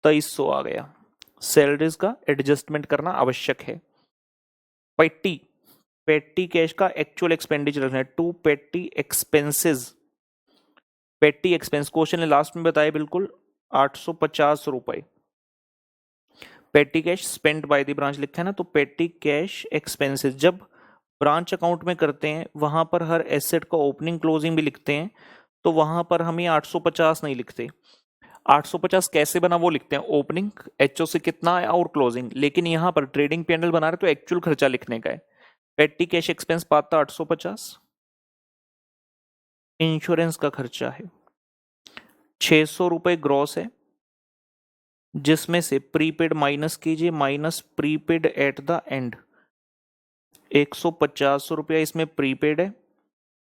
2300 आ गया। सैलरीज का एडजस्टमेंट करना आवश्यक है। पेटी कैश का एक्चुअल एक्सपेंडिचर रखना है, टू पेटी एक्सपेंसेस। पेटी एक्सपेंस क्वेश्चन ने लास्ट में बताया बिल्कुल 850 रुपए। पेटी cash spend by the branch लिखा है ना, तो पेटी कैश एक्सपेंसेस जब ब्रांच अकाउंट में करते हैं वहां पर हर एसेट का ओपनिंग क्लोजिंग भी लिखते हैं, तो वहां पर हम ये 850 नहीं लिखते। 850 कैसे बना वो लिखते हैं, ओपनिंग एचओ से कितना आया और क्लोजिंग। लेकिन यहां पर ट्रेडिंग पीएनएल बना रहे तो एक्चुअल खर्चा लिखने का है। पेटी कैश एक्सपेंस पाता 850, इंश्योरेंस का खर्चा है 600 रुपए ग्रॉस है, जिसमें से प्रीपेड माइनस कीजिए, minus prepaid at the end 150 रुपया इसमें प्रीपेड है।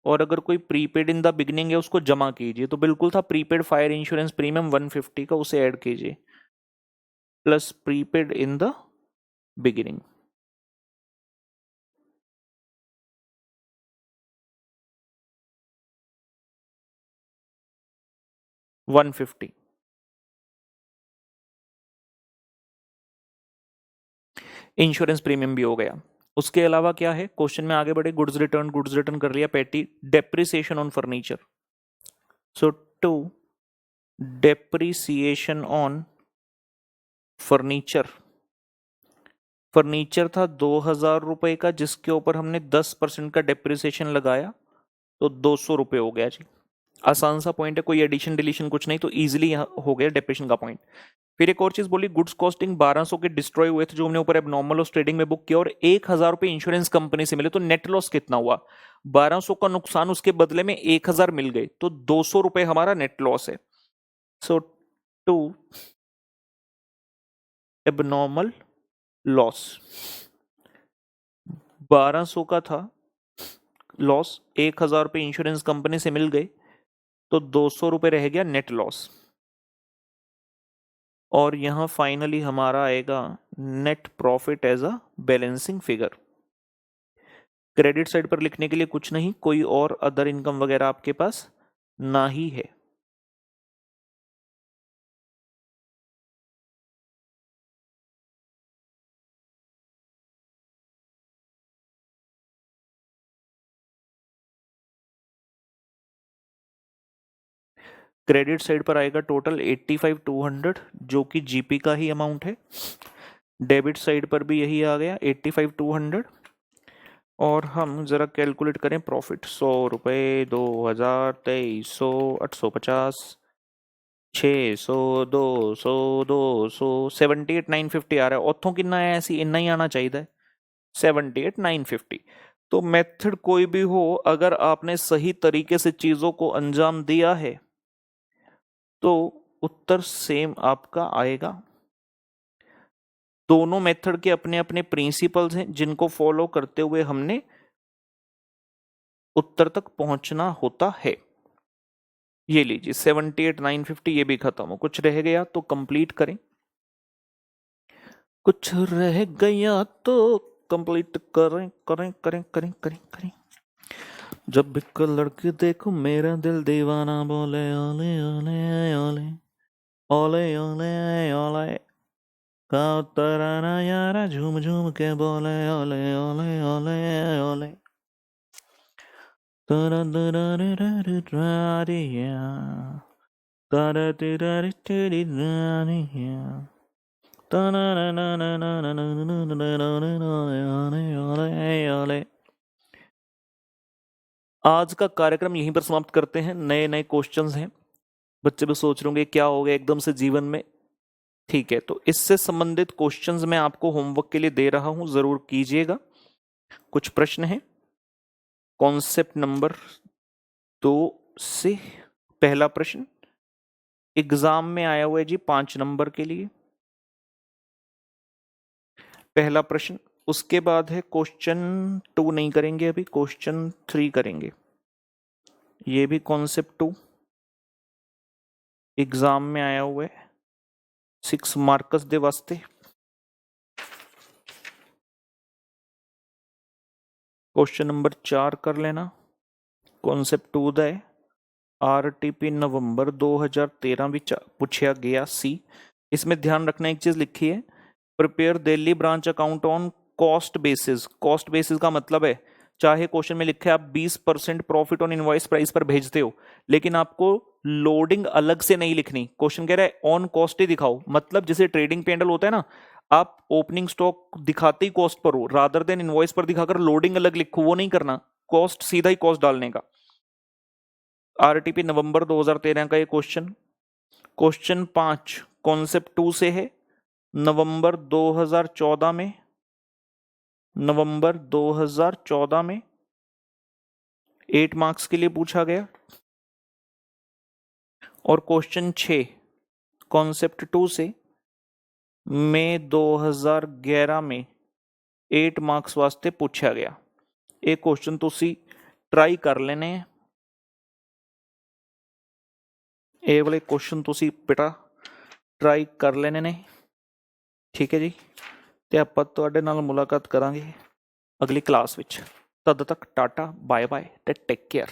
और अगर कोई प्रीपेड इन द बिगिनिंग है उसको जमा कीजिए, तो बिल्कुल था प्रीपेड फायर इंश्योरेंस प्रीमियम 150 का, उसे ऐड कीजिए plus prepaid in the beginning. $150। Insurance premium भी हो गया। उसके अलावा क्या है, क्वेश्चन में आगे बढ़े, गुड्स रिटर्न कर लिया। Petty depreciation on furniture, so to depreciation on furniture, furniture था 2000 रुपए का, जिसके ऊपर हमने 10% का डेप्रिसिएशन लगाया तो 200 रुपए हो गया जी। आसान सा पॉइंट है, कोई एडिशन डिलीशन कुछ नहीं, तो इजीली हो गया डेप्रिसिएशन का पॉइंट। फिर एक और चीज बोली, गुड्स कॉस्टिंग 1200 के डिस्ट्रॉय हुए थे जो हमने ऊपर एबनॉर्मल लॉस ट्रेडिंग में बुक किया, और 1000 रुपए इंश्योरेंस कंपनी से मिले, तो नेट लॉस कितना हुआ? 1200 का नुकसान, उसके बदले में 1000 मिल गए, तो 200 रुपए हमारा नेट लॉस है। सो टू एबनॉर्मल लॉस, 1200 का था लॉस, 1000 रुपए इंश्योरेंस कंपनी से मिल गए, तो 200 रुपए रह गया नेट लॉस। और यहां फाइनली हमारा आएगा net profit as a balancing figure. Credit side पर लिखने के लिए कुछ नहीं, कोई और अदर इनकम वगैरह आपके पास ना ही है। क्रेडिट साइड पर आएगा टोटल 85,200 जो कि जीपी का ही अमाउंट है। डेबिट साइड पर भी यही आ गया 85,200। और हम जरा कैलकुलेट करें प्रॉफिट, 100 रुपये, 2000, 2300, 850, 600, 200, 200, 78,950 आ रहा है। उतों कितना है, ऐसी इतना ही आना चाहिए, 78,950। तो मेथड कोई भी हो, अगर आपने सही तरीके से चीजों को अंजाम दिया है तो उत्तर सेम आपका आएगा। दोनों मेथड के अपने अपने प्रिंसिपल्स हैं जिनको फॉलो करते हुए हमने उत्तर तक पहुंचना होता है। ये लीजिए 78,950, ये भी खत्म हो, कुछ रह गया तो कंप्लीट करें, कुछ रह गया तो कंप्लीट करें करें करें करें करें करें। जब भी कोई लड़की देखो मेरा दिल दीवाना बोले ओले ओले ओले ओले ओले ओले का तराना यारा झूम झूम के बोले ओले ओले ओले ओले तरा तरा रे रारिया तरा तरा रे रारिया तना ना ना ना ना ना ना ना ना ना। आज का कार्यक्रम यहीं पर समाप्त करते हैं। नए नए क्वेश्चंस हैं, बच्चे भी सोच रहे होंगे क्या हो गया एकदम से जीवन में। ठीक है, तो इससे संबंधित क्वेश्चंस मैं आपको होमवर्क के लिए दे रहा हूं, जरूर कीजिएगा। कुछ प्रश्न है कॉन्सेप्ट नंबर 2 से। पहला प्रश्न एग्जाम में आया हुआ है जी 5 नंबर के लिए, पहला प्रश्न। उसके बाद है क्वेश्चन 2 नहीं करेंगे अभी, क्वेश्चन 3 करेंगे। ये भी कॉन्सेप्ट 2 एग्जाम में आया हुआ है 6 मार्क्स दे वास्ते। क्वेश्चन नंबर 4 कर लेना, कॉन्सेप्ट 2 दा है आरटीपी नवंबर 2013 विच पूछा गया सी। इसमें ध्यान रखना एक चीज लिखी है, prepare Delhi branch account on cost basis. Cost basis का मतलब है, चाहे क्वेश्चन में लिखे आप 20% प्रॉफिट ऑन इनवॉइस प्राइस पर भेजते हो, लेकिन आपको लोडिंग अलग से नहीं लिखनी। क्वेश्चन कह रहा है ऑन कॉस्ट ही दिखाओ, मतलब जैसे ट्रेडिंग पेंडल होता है ना, आप ओपनिंग स्टॉक दिखाते ही कॉस्ट पर हो, रादर देन इनवॉइस पर दिखाकर लोडिंग अलग लिखो, वो नहीं करना, कॉस्ट सीधा ही कॉस्ट डालने का। आरटीपी नवंबर 2013 का ये क्वेश्चन। क्वेश्चन 5 कॉन्सेप्ट 2 से है, नवंबर 2014 में, नवंबर 2014 में 8 मार्क्स के लिए पूछा गया। और क्वेश्चन 6 कॉन्सेप्ट 2 से मई 2011 में 8 मार्क्स वास्ते पूछा गया। एक क्वेश्चन तुसी ट्राई कर लेने, ये वाले क्वेश्चन तुसी बेटा ट्राई कर लेने ने। ठीक है जी, ਤੇ ਆਪਾਂ ਤੁਹਾਡੇ ਨਾਲ ਮੁਲਾਕਾਤ ਕਰਾਂਗੇ ਅਗਲੀ ਕਲਾਸ ਵਿੱਚ। ਤਦ ਤੱਕ ਟਾਟਾ ਬਾਏ ਬਾਏ ਤੇ ਟੇਕ ਕੇਅਰ।